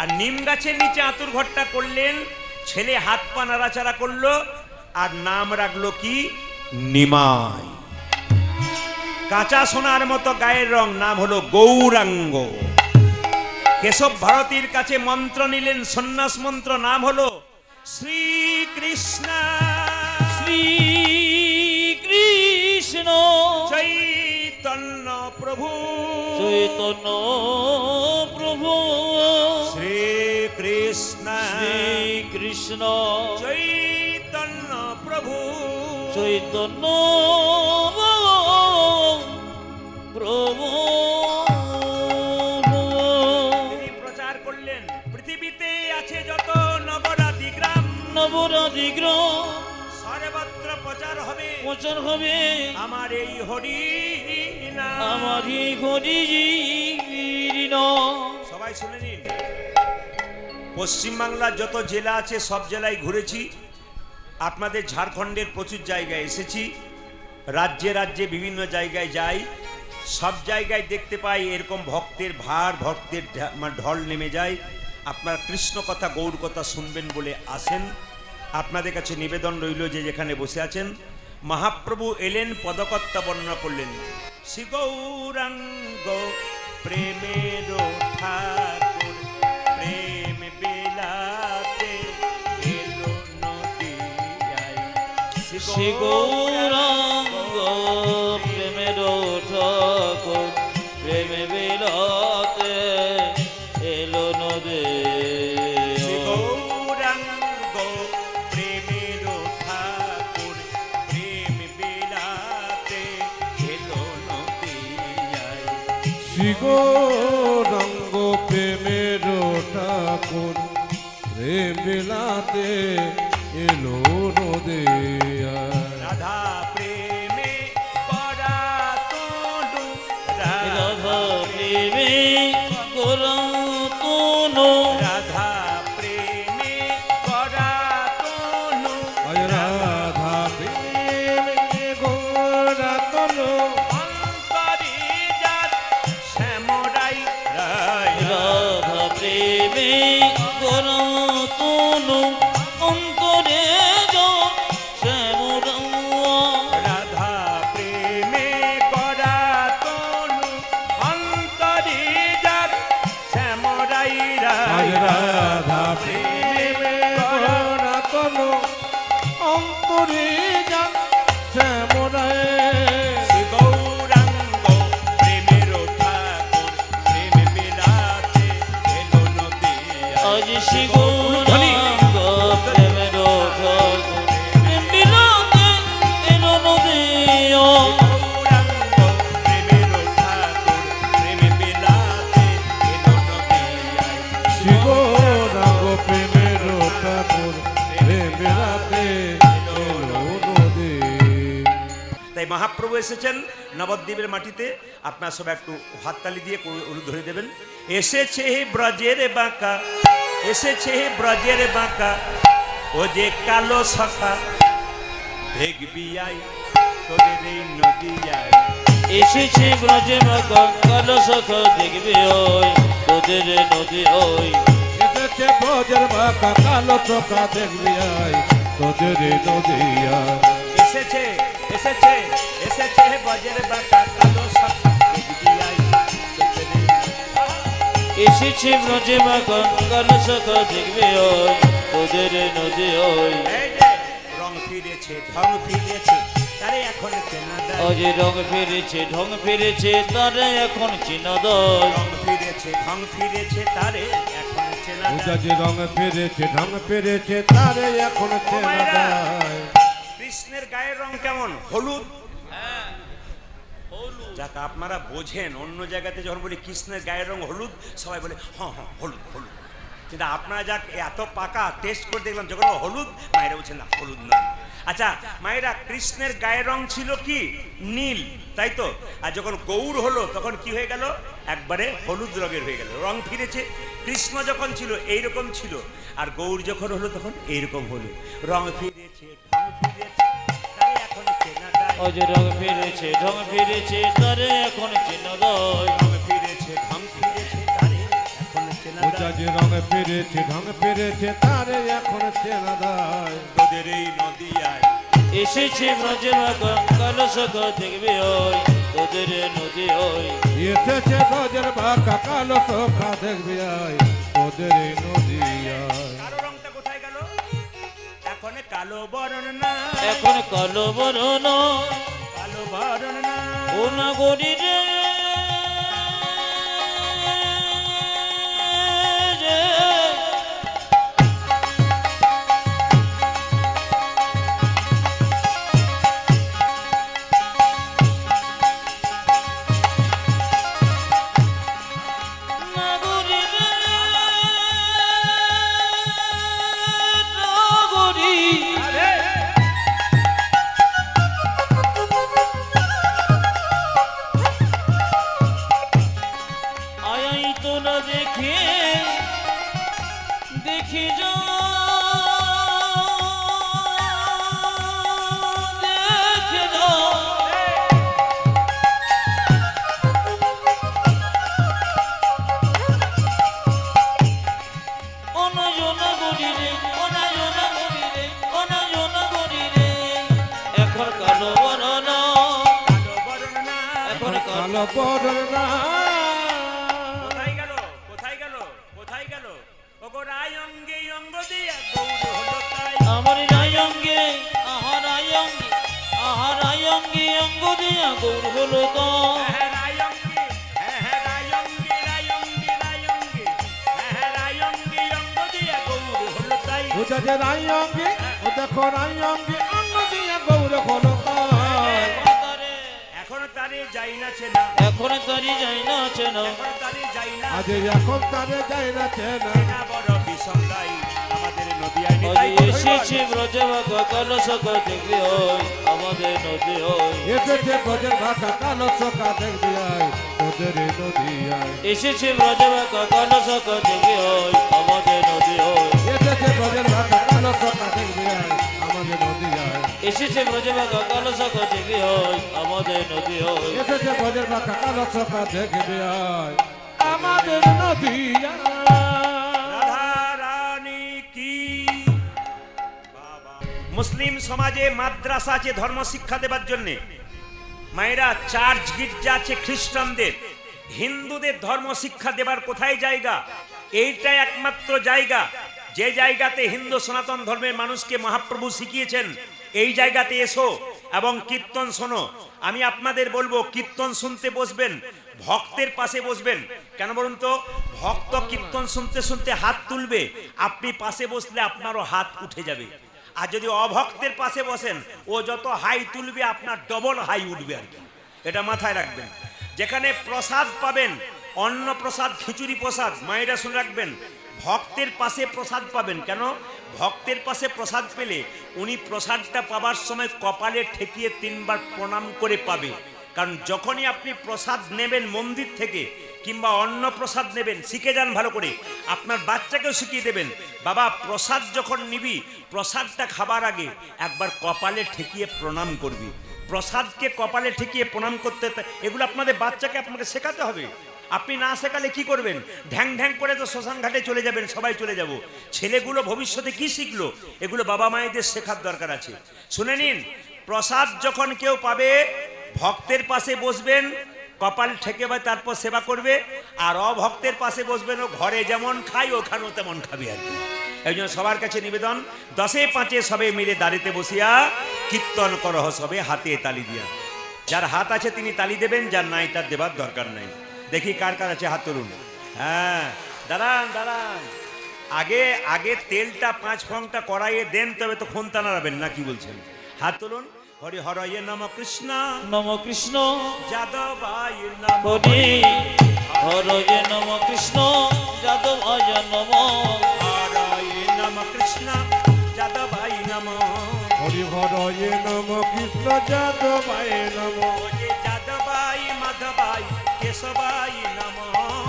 আর নিম গাছের নিচে আঁতুর ঘরটা করলেন, ছেলে হাত পা নাড়াচাড়া করলো, আর নাম রাখলো কি? নিমাই। কাঁচা সোনার মতো গায়ের রং, নাম হলো গৌরাঙ্গ। কেশব ভারতীর কাছে মন্ত্র নিলেন, সন্ন্যাস মন্ত্র, নাম হলো শ্রীকৃষ্ণ। শ্রীকৃষ্ণ চৈতন্য প্রভু, চৈতন্য প্রভু, শ্রীকৃষ্ণ শ্রীকৃষ্ণ চৈতন্য প্রভু, চৈতন্য মোচন হবে আমার এই হরি নাম। আমারই হরির সবাই শুনে নিন, পশ্চিমবাংলার যত জেলা আছে সব জেলায় ঘুরেছি, আপনাদের ঝাড়খণ্ডের প্রচুর জায়গায় এসেছি, রাজ্যে রাজ্যে বিভিন্ন জায়গায় যাই, সব জায়গায় দেখতে পাই এরকম ভক্তের ভার, ভক্তের ঢল নেমে যায়। আপনারা কৃষ্ণ কথা গৌর কথা শুনবেন বলে আসেন। আপনাদের কাছে নিবেদন রইল যে যেখানে বসে আছেন, মহাপ্রভু এলেন, পদকর্তা বর্ণনা করলেন, শ্রী গৌরাঙ্গ প্রেমের ঠাকুর প্রেম বিলাতে এলো নদিয়ায়। শ্রী গৌরাঙ্গ প্রেমের ঠাকুর প্রেমে বিলাতে এলো নদে। শ্রী গৌরাঙ্গ প্রেমের ঠাকুর প্রেম বিলাতে এলো নদিয়ায়। শ্রী গৌরাঙ্গ প্রেমের ঠাকুর প্রেম বিলাতে এলো নদিয়া। রাধা প্রেমে করা তনু, রাধা প্রেমে করা তনু, রাধা প্রেমে করা তনু, আয় রাধা প্রেমে গোরা তনু, অন্তরে যার শ্যামরাই রায়। রাধা প্রেমে করা তনু, অন্তরে শ্যামরা। রাধা প্রেমে করা তনু, অন্তরে যার শ্যামরাই আয় রায়। রাধা প্রেমে গোরা তনু, অন্তরে যান শ্যামরায়। শ্রী গৌরাঙ্গ প্রেমের ঠাকুর প্রেম বিলাতে এলো নদিয়ায়। আজ শ্রী গৌরাঙ্গ প্রেমের ঠাকুর প্রেম বিলাতে এলো নদিয়া। গৌরাঙ্গ প্রেমের ঠাকুর প্রেম বিলাতে এলো নদিয়ায়। শ্রী গৌরাঙ্গ প্রেমের ঠাকুর প্রেম বিলাতে এলো নদী। তাই মহাপ্রভু এসেছেন নবদ্বীপের মাটিতে। আপনার সব একটু হাততালি দিয়ে উলু ধরে দেবেন। এসেছে ব্রজের বাঁকা, এসেছে ব্রজের বাঁকা, ও যে কালো সখা দেখবি আই তোদের এই নদিয়ায়। এসেছে ব্রজে মাকা কালো সখা দেখবে ওই তোদের নদী ওই। এসেছে ব্রজের বাঁকা কালো চোখা দেখবি আয় তোদের নদিয়া। এসেছে এসেছে এসেছে ব্রজের বাঁকা কালো সখা দেখবি আই তোদের এই। এসেছে ব্রজে মাকা কালো সখা দেখবে ওই তোদের নদী ওই। এই যে রং ফিরেছে ঢং ফিরেছে তারে এখন চেনা যায়। আজ রং ফিরেছে ঢং ফিরেছে তারে এখন চিনা দয়। রং ফিরেছে ঢং ফিরেছে তারে এখন চেনা যায়। উজাজি রং ফিরেছে ঢং ফিরেছে তারে এখন চেনা যায়। কৃষ্ণের গায়ের রং কেমন? হলুদ। যাক আপনারা বোঝেন, অন্য জায়গাতে যখন বলি কৃষ্ণের গায়ের রং হলুদ, সবাই বলে হ্যাঁ হ্যাঁ হলুদ হলুদ। কিন্তু আপনারা যাক এত পাকা টেস্ট করে দেখলাম, যখন হলুদ, মায়েরা বলছেন না হলুদ নয়। আচ্ছা মায়েরা, কৃষ্ণের গায়ের রং ছিল কি? নীল, তাই তো? আর যখন গৌর হলো তখন কি হয়ে গেল? একবারে হলুদ রঙের হয়ে গেল। রং ফিরেছে। কৃষ্ণ যখন ছিল এইরকম ছিল, আর গৌর যখন হলো তখন এইরকম হলো। রং ফিরেছে ঢং ফিরেছে তারে এখন চেনা যায়। আজ রং ফিরেছে ঢং ফিরেছে তারে এখন চিনা দয়। রং ফিরেছে ঢং ফিরেছে তারে এখন চেনা যায়। উজাজি রং ফিরেছে ঢং ফিরেছে তারে এখন চেনা যায়। তোদের এই নদিয়ায় এসেছে ব্রজে মাকা কালো সখা দেখবে ওই তোদের নদী ওই। এসেছে ব্রজের বাঁকা কালো চোখা দেখবি আয় তোদের নদিয়া। কালো রংটা কোথায় গেল? এখন কালো বরণ না, এখন কালো বরণ কালো বরণ না। ও নাগরী রে নাগরী রে নাগরী। বরণ না কোথায় গেল কোথায় গেল কোথায় গেল ওগো রায় অঙ্গে অঙ্গ দিয়া গৌর হলো তাই আমার রায়ঙ্গে আহারায়ঙ্গে অঙ্গ দিয়া গৌর হলো তো হ্যাঁ রায় অঙ্গে হ্যাঁ রায় অঙ্গে হ্যাঁ রায় অঙ্গে অঙ্গ দিয়া গৌর হলো তাই বুঝাছে রাই অঙ্গে ও দেখো রাই অঙ্গে অঙ্গ দিয়া গৌর হলো তাই এখনো তারে যাই না চেনা এখন তারি যাই না চেনা এখনো তারে যাই না আজ এখন তারে যায় না চেনা চেনা বড় বিষম দাই আমাদের নদিয়ায় আজ নিতাই এসেছে ব্রজবাক কলসক দেখবি ওই আমাদের নদী ওই এসেছে গজের ভাষা কালো চোখা দেখবি আয় তোদের নদী আয় এসেছে ব্রজবাক কলসক দেখবি ওই আমাদের নদী ওই এসেছে গজের ভাষা কালো চোখা দেখবি আয় আমাদের নদী আয় এসেছে ব্রজবাক কলসক দেখবি ওই আমাদের নদী ওই এসেছে গজের ভাষা কালো চোখা দেখবি আয় আমাদের নদী আয় রাধা রানী কি মুসলিম সমাজে মাদ্রাসা আছে ধর্ম শিক্ষা দেবার জন্য মায়েরা চার্চ গির্জা আছে খ্রিস্টানদের হিন্দুদের ধর্ম শিক্ষা দেবার কোথায় জায়গা এইটাই একমাত্র জায়গা যে জায়গাতে হিন্দু সনাতন ধর্মের মানুষকে মহাপ্রভু শিখিয়েছেন এই জায়গাতে এসো এবং কীর্তন শোনো আমি আপনাদের বলবো কীর্তন শুনতে বসবেন ভক্তের পাশে বসবেন কেন বলুন তো ভক্ত কীর্তন শুনতে শুনতে হাত তুলবে আপনি পাশে বসলে আপনারও হাত উঠে যাবে আর যদি অভক্তের পাশে বসেন ও যত হাই তুলবে আপনার ডবল হাই উঠবে আর কি এটা মাথায় রাখবেন যেখানে প্রসাদ পাবেন অন্ন প্রসাদ খিচুড়ি প্রসাদ মায়েরা শুনে রাখবেন ভক্তের পাশে প্রসাদ পাবেন কেন ভক্তের পাশে প্রসাদ পেলে উনি প্রসাদটা পাবার সময় কপালে ঠেকিয়ে 3 বার প্রণাম করে পাবে কারণ যখনই আপনি প্রসাদ নেবেন মন্দির থেকে কিংবা অন্ন প্রসাদ নেবেন শিখে যান ভালো করে আপনার বাচ্চাকেও শিখিয়ে দেবেন বাবা প্রসাদ যখন নিবি প্রসাদটা খাবার আগে একবার কপালে ঠেকিয়ে প্রণাম করবি প্রসাদকে কপালে ঠেকিয়ে প্রণাম করতে এগুলো আপনাদের বাচ্চাকে আপনাকে শেখাতে হবে আপনি না শেখালে কি করবেন ঢ্যাং ঢ্যাং করে তো শ্মশান ঘাটে চলে যাবেন সবাই চলে যাব ছেলেগুলো ভবিষ্যতে কি শিখলো এগুলো বাবা মায়েদের শেখার দরকার আছে শুনে নিন প্রসাদ যখন কেউ পাবে ভক্তের পাশে বসবেন কপাল ঠেকে বা তারপর সেবা করবে আর অভক্তের পাশে বসবেন ও ঘরে যেমন খাই ওখানেও তেমন খাবে আর কি এই জন্য সবার কাছে নিবেদন 10-5 সবে মিলে দাঁড়িতে বসিয়া কীর্তন করহ সবে হাতে তালি দিয়া যার হাত আছে তিনি তালি দেবেন যার নাই তার দেবার দরকার নাই দেখি কার কার আছে হাত তুলুন হ্যাঁ দাঁড়ান দাঁড়ান আগে আগে তেলটা 5 ফোঁটা কড়াইয়ে দেন তবে তো খুন্তা নাড়াবেন না কি বলছেন হাত তুলুন হরি হরয়ে নম কৃষ্ণ নম কৃষ্ণ যাদবায় নম হরি হরয়ে নম কৃষ্ণ যাদবায় নম হরয়ে নম কৃষ্ণ যাদবায় নম হরি হরয়ে নম কৃষ্ণ যাদবায় নম ওরে যাদবায় মাধবায় কেশবায় নম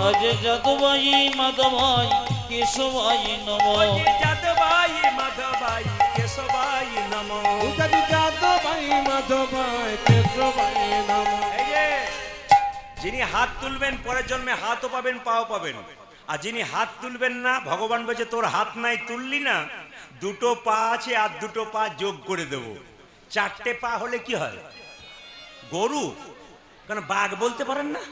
অজ যাদবাই মাধবাই কেশবাই নম ওরে যাদবায় মাধবায় কেশবায় নম উজাদি যাদবাই মাধবায় কেশবায় নম এই যে যিনি হাত তুলবেন পরের জন্মে হাতও পাবেন পাও পাবেন আর যিনি হাত তুলবেন না ভগবান বলছে তোর হাত নাই তুললি না 2 পা আছে আর 2 পা যোগ করে দেব 4টে পা হলে কি হয় গরু কেন বাঘ বলতে পারেন না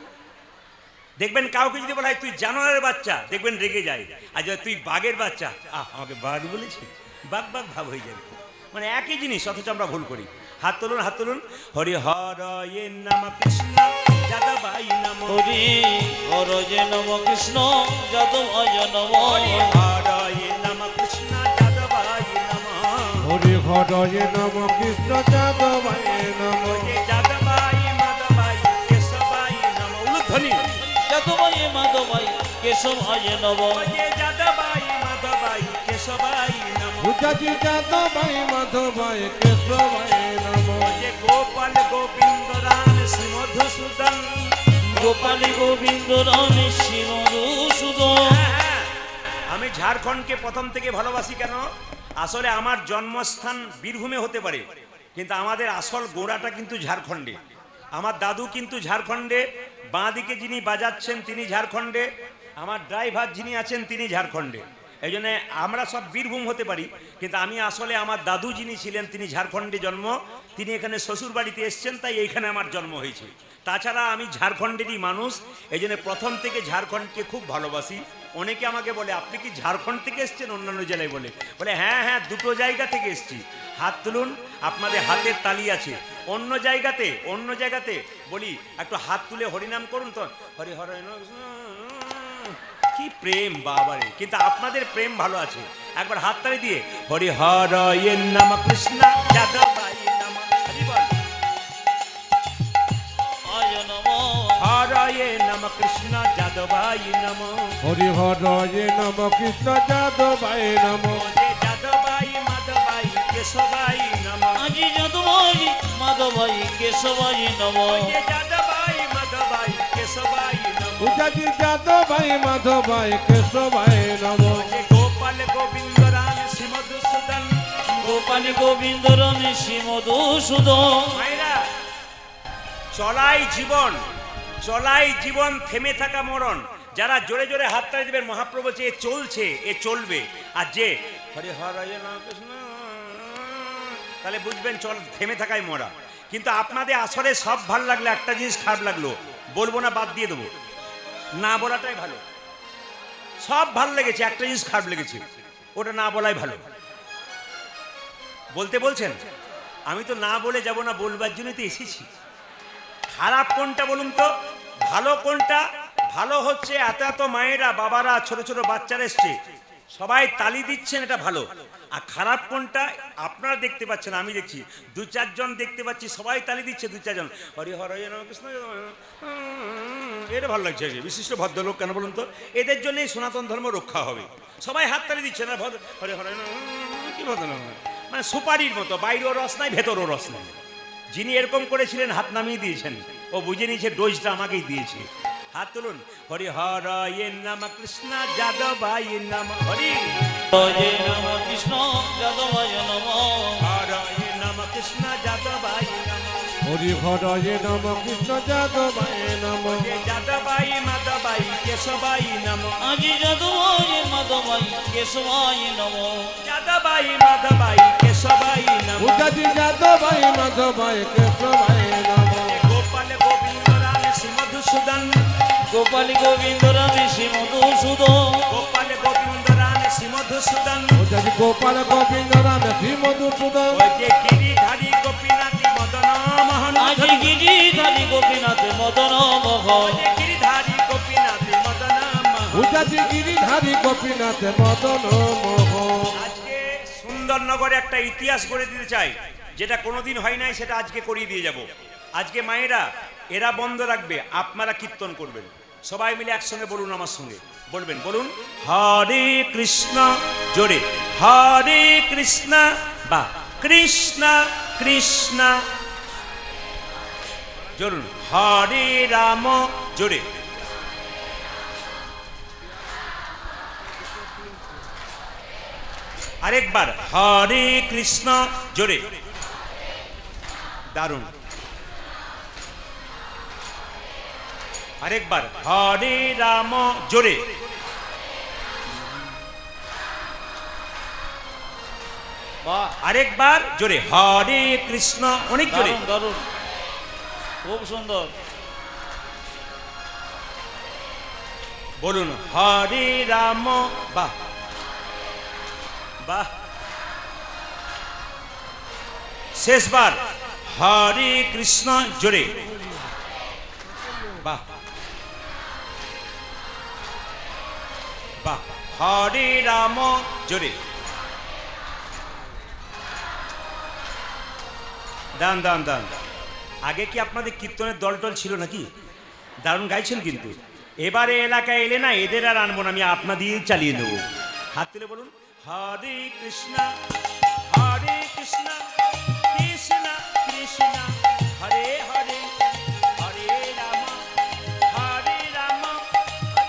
দেখবেন কাউকে যদি বলা হয় তুই জানোয়ারের বাচ্চা দেখবেন রেগে যায় আর যদি তুই বাঘের বাচ্চা আমাকে বাঘ বলেছি বাঘ বাঘ ভাব হয়ে যাবে মানে একই জিনিস অথচ আমরা ভুল করি হাত তুলুন হরি হরয়ে নম কৃষ্ণ যাদবায় নম হরি হরয়ে নম কৃষ্ণ যাদবায় নম হরি হরয়ে নম কৃষ্ণ যাদবায় নম হরি হরয়ে নম কৃষ্ণ যাদবায় নম হরি যাদবায় মাধবায় কেশবায় নম উলুধ্বনি যাদবাই মাধবাই কেশবায় নম হরি যাদবায় মাধবায় কেশবায় নম উজাদি যাদবাই মাধবায় কেশবায় নম হরি গোপাল গোবিন্দ রাম শ্রী মধুসূদন গোপাল গোবিন্দ রাম শ্রী মধুসূদন হ্যাঁ, আমি ঝাড়খণ্ডকে প্রথম থেকে ভালোবাসি কেন আসলে আমার জন্মস্থান বীরভূমে হতে পারে কিন্তু আমাদের আসল গোড়াটা কিন্তু ঝাড়খণ্ডে আমার দাদু কিন্তু ঝাড়খণ্ডে বাঁ দিকে যিনি বাজাচ্ছেন তিনি ঝাড়খণ্ডে আমার ড্রাইভার যিনি আছেন তিনি ঝাড়খণ্ডে এই জন্য আমরা সব বীরভূম হতে পারি কিন্তু আমি আসলে আমার দাদু যিনি ছিলেন তিনি ঝাড়খণ্ডে জন্ম তিনি এখানে শ্বশুর বাড়িতে এসছেন তাই এইখানে আমার জন্ম হয়েছে তাছাড়া আমি ঝাড়খণ্ডেরই মানুষ, এই জন্য প্রথম থেকে ঝাড়খণ্ডকে খুব ভালোবাসি। অনেকে আমাকে বলে আপনি কি ঝাড়খণ্ড থেকে এসছেন অন্যান্য জেলায়, বলে বলে হ্যাঁ হ্যাঁ দুটো জায়গা থেকে এসছি। হাত তুলুন, আপনাদের হাতের তালি আছে। অন্য জায়গাতে বলি একটু হাত তুলে হরিনাম করুন তো, হরি হরে কি প্রেম বাবারে, কিন্তু আপনাদের প্রেম ভালো আছে। একবার হাত তালি দিয়ে হরি হরে নাম কৃষ্ণ যাদবাই নাম, হরি বল। আয় নমো হরে নাম কৃষ্ণ যাদবাই নাম, হরি হরে নম কৃষ্ণ যাদবাই নম। যাদবাই মাধবাই কেশবাই নাম, আজি যদুভাই মাধবাই কেশবাই নমো। যাদবাই মাধবাই কেশবাই নাম, উজাজি যাদবাই মাধবাই কেশবাই নম। গোপাল গোবিন্দ রাম শ্রীমধুসূদন, গোপাল গোবিন্দ রমে শ্রীমধুসূদন। মায়েরা, চলাই জীবন থেমে থাকা মরণ। যারা জোরে জোরে হাত তালি দেবেন, মহাপ্রভু বলছে এ চলছে, এ চলবে। আর যে হরে হরে রাম কৃষ্ণ, তাহলে বুঝবেন চল থেমে থাকাই মরা। কিন্তু আপনাদের আসরে সব ভালো লাগলো, একটা জিনিস খারাপ লাগলো, বলবো না, বাদ দিয়ে দেবো, না বলাটাই ভালো। সব ভালো লেগেছে, একটা জিনিস খারাপ লেগেছে, ওটা না বলাই ভালো। বলতে বলছেন, আমি তো না বলে যাব না, বলবার জন্যই তো এসেছি। খারাপ কোনটা বলুন তো, ভালো কোনটা? ভালো হচ্ছে এত মায়েরা, বাবারা, ছোট ছোট বাচ্চারা এসছে, সবাই তালি দিচ্ছেন, এটা ভালো। আর খারাপ কোনটা আপনারা দেখতে পাচ্ছেন, আমি দেখছি 2-4 জন দেখতে পাচ্ছি, সবাই তালি দিচ্ছে 2-4 জন, হরি হরে রাম কৃষ্ণ, এটা ভালো লাগছে। বিশিষ্ট ভদ্রলোক কেন বলুন তো, এদের জন্যই সনাতন ধর্ম রক্ষা হবে। সবাই হাত তালি দিচ্ছে না, হরে হরে কি ভদ্রলোক, মানে সুপারির মতো, বাইরেও রস নাই ভেতরও রস নাই। যিনি এরকম করেছিলেন হাত নামিয়ে দিয়েছেন, ও বুঝে নিয়েছে ডোজটা আমাকেই দিয়েছে। হাত তুলুন, হরি হরে নাম কৃষ্ণ যাদবাই নাম, হরি হরে নাম কৃষ্ণ যাদবায় নমো। হরে নাম কৃষ্ণ যাদবাই নাম, হরি হরে নম কৃষ্ণ যাদবাই নম। যাদবাই মাধবাই কেশবাই নাম, আজি যদুভাই মাধবাই কেশবাই নমো। যাদবাই মাধবাই কেশবাই নাম, উজাজি যাদবাই মাধবাই কেশবাই নম। গোপাল গোবিন্দ রাম শ্রীমধুসূদন, গোপাল গোবিন্দ রমে শ্রীমধুসূদন। গোপাল গোবিন্দ রাম শ্রীমধুসূদন, উজাজি গোপাল গোবিন্দ রাম শ্রী মধুসূদন। ওই যে গিরিধারী গোপীনাথী মদন মোহন, আজি গিরিধারী গোপীনাথ মদন মোহন। গিরিধারী গোপীনাথী মদন মোহন। উজাজি গিরিধারী গোপীনাথ মদন মোহন। আজকে সুন্দরনগরে একটা ইতিহাস গড়ে দিতে চাই, যেটা কোনোদিন হয় নাই, সেটা আজকে করিয়ে দিয়ে যাব। আজকে মায়েরা এরা বন্ধ রাখবে, আপনারা কীর্তন করবেন, সবাই মিলে একসঙ্গে বলুন, আমার সঙ্গে বলবেন, বলুন হরে কৃষ্ণ, জোরে হরে কৃষ্ণ, বা কৃষ্ণ কৃষ্ণ, জোরুন হরে রাম, জোরে আরেকবার হরে কৃষ্ণ, জোরে, দারুণ। আরেকবার হরে রাম, জোরে, বাহ, আরেকবার জোরে হরে কৃষ্ণ, অনেক জোরে, দারুণ দারুণ, খুব সুন্দর। বলুন হরে রাম, বাহ বাহ। শেষবার হরে কৃষ্ণ, জোরে, বাহ বাহ। হরে রাম, জোরে, দান দান দান। আগে কি আপনাদের কীর্তনের দল টল ছিল নাকি? দারুণ গাইছেন, কিন্তু এবারে এলাকায় এলে না, এদের আর আনবো না, আমি আপনা দিয়েই চালিয়ে নেবো। হাত তুলে বলুন হরে কৃষ্ণ, হরে কৃষ্ণ, কৃষ্ণ কৃষ্ণ, হরে হরে, হরে রাম, হরে রাম,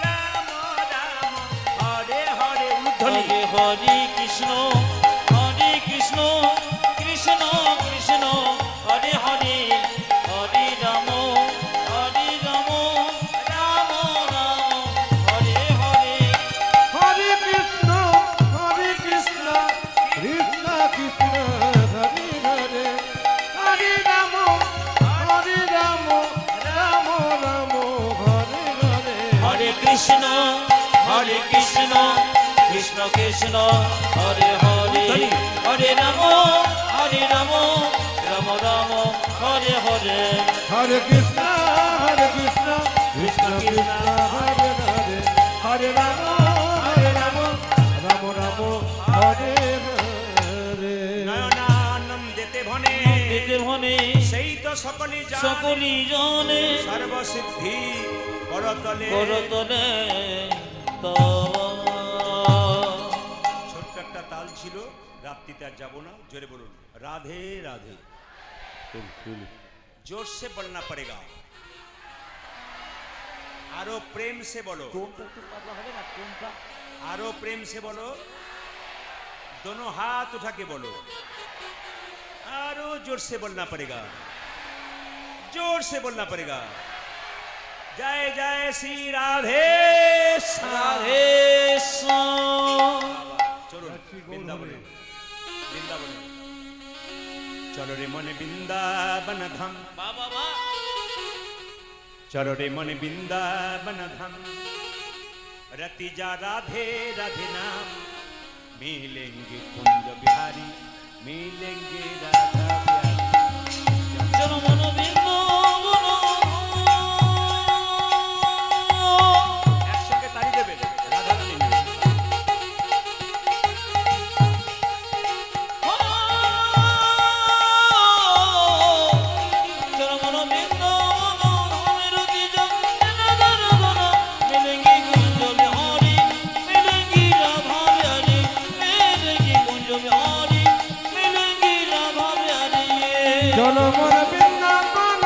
রাম রাম, হরে হরে। উলুধ্বনি। হরে হরে কৃষ্ণ, হরে কৃষ্ণ, কৃষ্ণ কৃষ্ণ, হরে হরে, হরে রাম, হরে রাম, রাম রাম, হরে হরে। হরে কৃষ্ণ কৃষ্ণ কৃষ্ণ, হরে হরে, হরে রাম রাম, কৃষ্ণ কৃষ্ণ হরে হরে হরে রাম রাম রাম হরে হরে হরে কৃষ্ণ কৃষ্ণ কৃষ্ণ হরে হরে হরে রাম রাম রাম হরে হরে নয়নানন্দেতে ভনে দিতে ভনে সেই তো সকলি জানে সকলি জনে সর্বসিদ্ধি করতলে করতলে ছোট্ট একটা তাল ছিল, রাত্রিতে আর যাবো না, জোরে বলুন রাধে রাধে। जोर से बोलना पड़ेगा, आरो प्रेम से बोलो, आरो प्रेम से बोलो, दोनों हाथ उठा के बोलो, आरो जोर से बोलना पड़ेगा, जोर से बोलना पड़ेगा। जय जय श्री राधे राधे चलो वृंदावन वृंदावन चलो रे मन वृंदावन धाम बाबा चलो रे मन वृंदावन धाम रति जा राधे राधे नाम मिलेंगे कुंज बिहारी मिलेंगे राधा बिहारी। चलो मन বৃন্দাবন একসঙ্গে তালি দেবে রাধা রানী মিলে। चलो मन বৃন্দাবন মেরুতি জগন্নাথ मिलेंगे कुंज बिहारी मिलेंगी राधा बिहारी मिलेंगी कुंज बिहारी मिलेंगी राधा बिहारी চলো মন বৃন্দাবন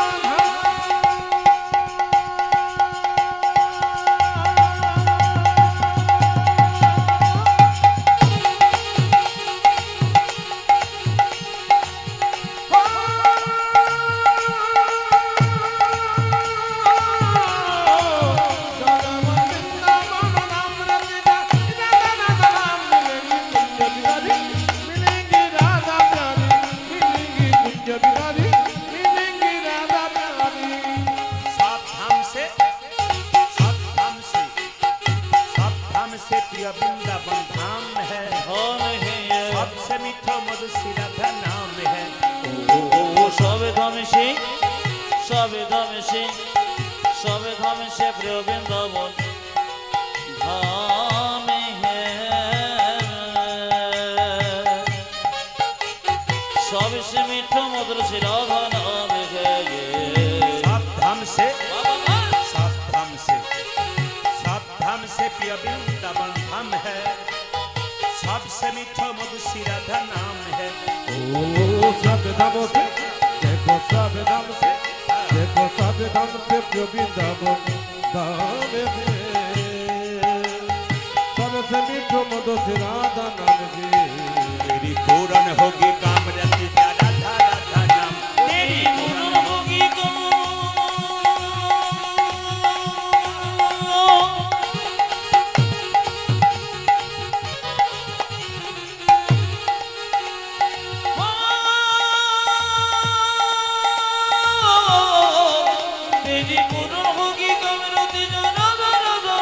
सब धाम से प्रिय वृंदावन धाम है, धाम है सबसे मीठा मधुसी राधा नाम है। সবে ধামে সে সবে ধামে সে সবে ধামে সে প্রিয় বৃন্দাবন ধামে সবে সে মিঠো মধুর সে রাধা নামে सब धाम से प्रिय वृंदावन धाम है, सबसे मीठा मधुसी राधा नाम है। सब धाम से देखो सब धाम से देखो सब धाम से प्रिय वृंदावन धाम है सबसे मीठो मधुर से राधा नाम जी तेरी पूर्ण होगी काम रति जा राधा राधा नाम तेरी पूर्ण होगी तेरी पूर्ण होगी कमरती जाना राधा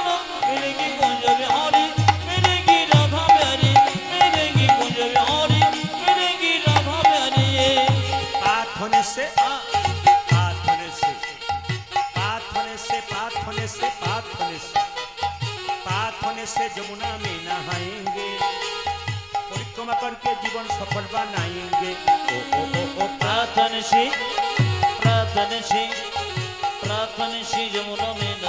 मिलेगी कुंज बिहारी मिलेगी राधा बिहारी मिलेगी कुंज बिहारी मिलेगी राधा बिहारी पात होने से पात होने से पात होने से पात होने से पात होने से पात होने से जमुना में नहाएंगे, परिक्रमा करके जीवन सफल बनाएंगे। ओ ओ ओ ओ प्रार्थन श्री जमुना में न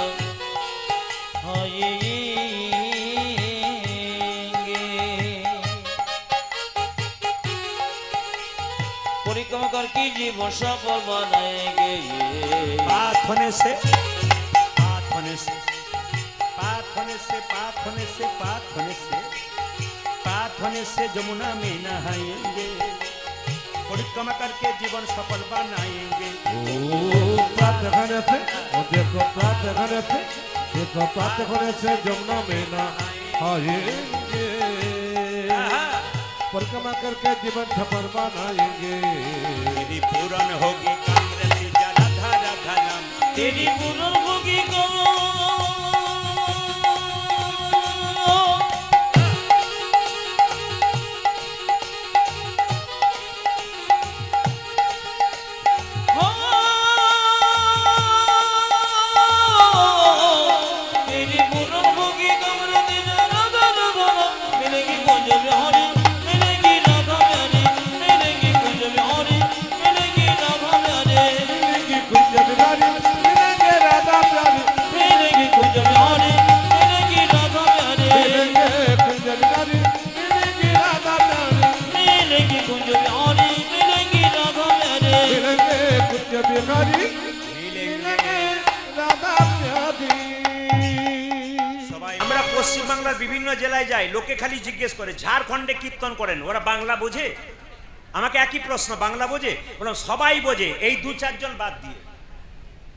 परिक्रमा करके जीवन सफल बनाएंगे पात होने से पात होने से पात होने से पात होने से पात होने से पात होने से जमुना में नहाएंगे, परिक्रमा करके जीवन सफल बनाएंगे। प्राप्त करने से देखो प्राप्त करने से देखो प्राप्त करने से जमुना में ना आएंगे परिक्रमा करके जीवन सफल बनाएंगे तेरी पूर्ण होगी काम रति जा राधा राधा नाम तेरी पूर्ण होगी পশ্চিমবাংলার বিভিন্ন জেলায় যায়, লোকে খালি জিজ্ঞেস করে ঝাড়খণ্ডে কীর্তন করেন, ওরা বাংলা বোঝে? আমাকে একই প্রশ্ন, বাংলা বোঝে? বললাম সবাই বোঝে, এই 2-4 জন বাদ দিয়ে।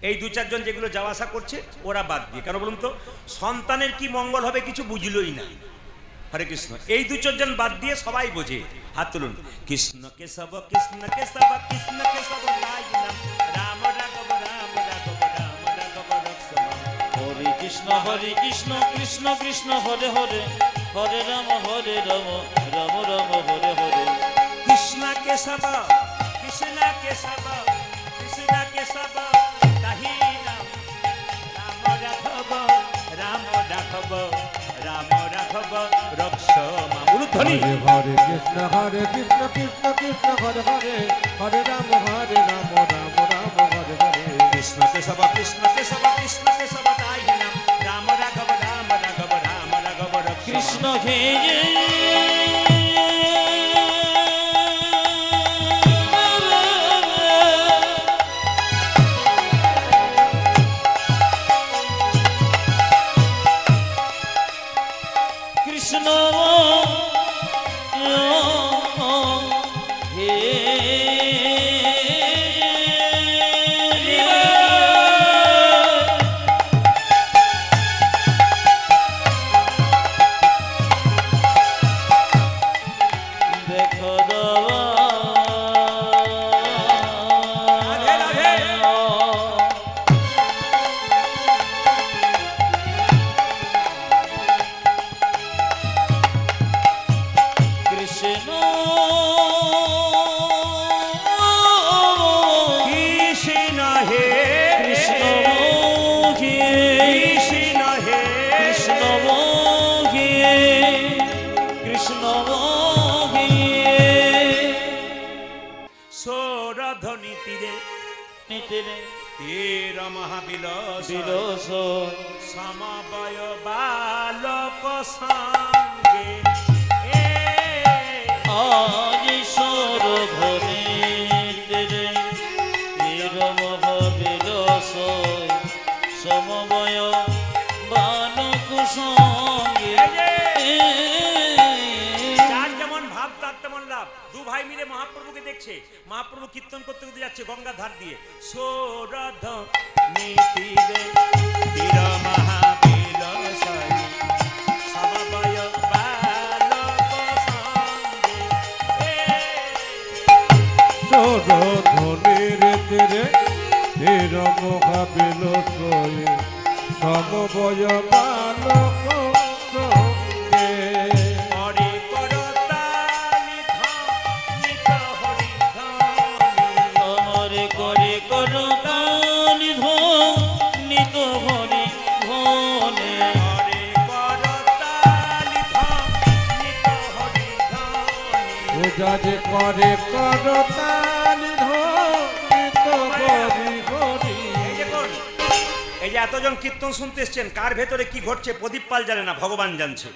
এই 2-4 জন যেগুলো যাওয়া আসা করছে ওরা বাদ দিয়ে। কেন বলুন তো? সন্তানের কি মঙ্গল হবে কিছু বুঝলই না। হরে কৃষ্ণ, এই 2-4 জন বাদ দিয়ে সবাই বোঝে। হাত তুলুন। কৃষ্ণ কেশব কৃষ্ণ কেশব কৃষ্ণ কেশব রাই নাম, রাম রাঘব রাম রাঘব রাম রাঘব রক্ষম। হরে কৃষ্ণ কৃষ্ণ কৃষ্ণ হরে হরে, হরে রাম রাম রাম হরে হরে। কৃষ্ণ কেশব কৃষ্ণ কেশব কৃষ্ণ কেশব তাহি নাম, রাম রাঘব রাম রাঘব রাম রাঘব রক্ষম। ধ্বনি। হরে কৃষ্ণ কৃষ্ণ কৃষ্ণ হরে হরে, হরে রাম রাম রাম হরে হরে। কৃষ্ণ কেশব কৃষ্ণ কেশব কৃষ্ণ কেশব তাই নাম, রাম রাঘব রাম রাঘব রাম রাঘব রক্ষম। কৃষ্ণ হে কৃষ্ণ দেখো রাধে রাধে। কৃষ্ণ কৃষ্ণ হে কৃষ্ণ হে কৃষ্ণ হে কৃষ্ণ হে কৃষ্ণ হে সৌরধ্বনি তীরে নিতিরে তীর মহাবিলাস বিলস সমবয় বালক সঙ্গে এ আজ ঈশ্বর ধরে তেরে নিরম বিলস সমবয় বালক সঙ্গে। যার যেমন ভাব তার তেমন লাভ। দু ভাই মিলে মহাপ্রভুকে দেখছে, মহাপ্রভু কীর্তন করতে করতে যাচ্ছে গঙ্গার ধার দিয়ে। সৌরধ্বনি তীরে তীর মহাবিলাস সমবয় বালক সঙ্গে সৌরধ্বনির তীরে ধীর মহাবিল সয়ে, সমবয় বালক সঙ্গে। হরি করতালি ধ্বনিত হরি ধ্বনি। আমার করে করো কালি নিত হরি ধনে। হরি করতালি ধ্বনিত হরি ধ্বনি। পূজা যে করে করতালি ধ্বনিত হরি হরি। এই দেখুন, এই যে এতজন কীর্তন শুনতে এসছেন, কার ভেতরে কি ঘটছে প্রদীপ পাল জানে না, ভগবান জানছে।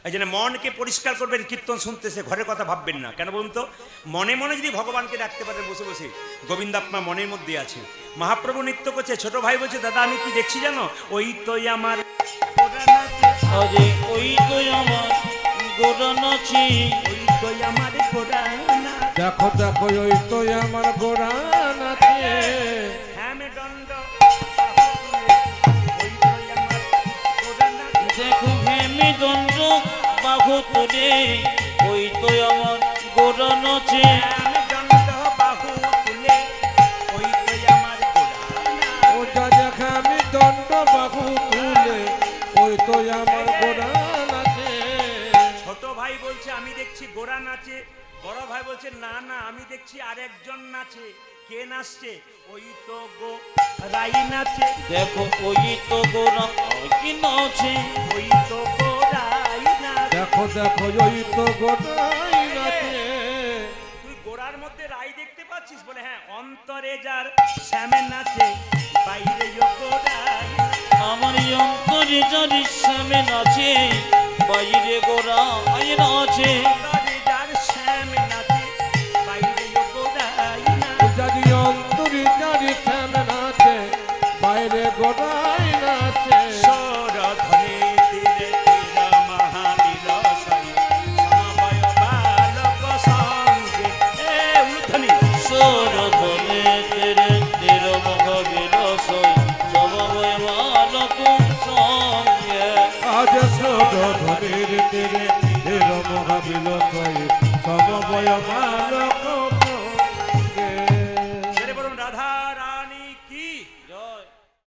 এই জন্য মনকে পরিষ্কার করবেন, কীর্তন শুনতেছে ঘরের কথা ভাববেন না। কেন বলুন তো? মনে মনে যদি ভগবানকে ডাকতে পারেন বসে বসে, গোবিন্দ আপনার মনের মধ্যে আছে। মহাপ্রভু নৃত্য করছে, ছোট ভাই বলছে দাদা আমি কি দেখছি জানো, ওই তো আমার গোরা নাচে, আজে ওই তো আমার গোরা নাচি। ওই তো আমার গোরা নাচে। দেখো দেখো ওই তো আমার গোরা নাচে। হ্যাঁ মে দণ্ড ওই তো আমার গোরা নাচে। দেখো ভেমি দণ্ড বাহু তুলে, ওই তো আমার গোরা নাচে। আমি দণ্ড বাহু তুলে, ওই তো আমার গোরা নাচে। ও যা দেখা আমি দণ্ড বাহু তুলে, ওই তো আমার গোরা নাচে। ছোট ভাই বলছে আমি দেখছি গোরা নাচে, বড় ভাই বলছে না না আমি দেখছি আরেকজন নাচে। কে নাচছে? ওই তো গো রাই নাচে, দেখো ওই তো গোরা কি নাচে। ওই তো গো রাই নাচে। দেখো দেখো ওই তো গোরাই নাচে। তুই গোড়ার মধ্যে রাই দেখতে পাচ্ছিস? বলে হ্যাঁ, অন্তরে যার শ্যামে নাচে, বাইরে গোড়াই। আমার অন্তরে যারি শ্যামে নাচে, বাইরে গোরা আয় নাচে। অন্তরে যার শ্যামে নাচে, বাইরে গোড়াই না। যদি অন্তরি জারি শ্যামে নাচে, বাইরে গোরাই নাচে। সৌরধ্বনি তীরে তীর যশোধরের তীরে ধীর মহাবিল সমবয় মানক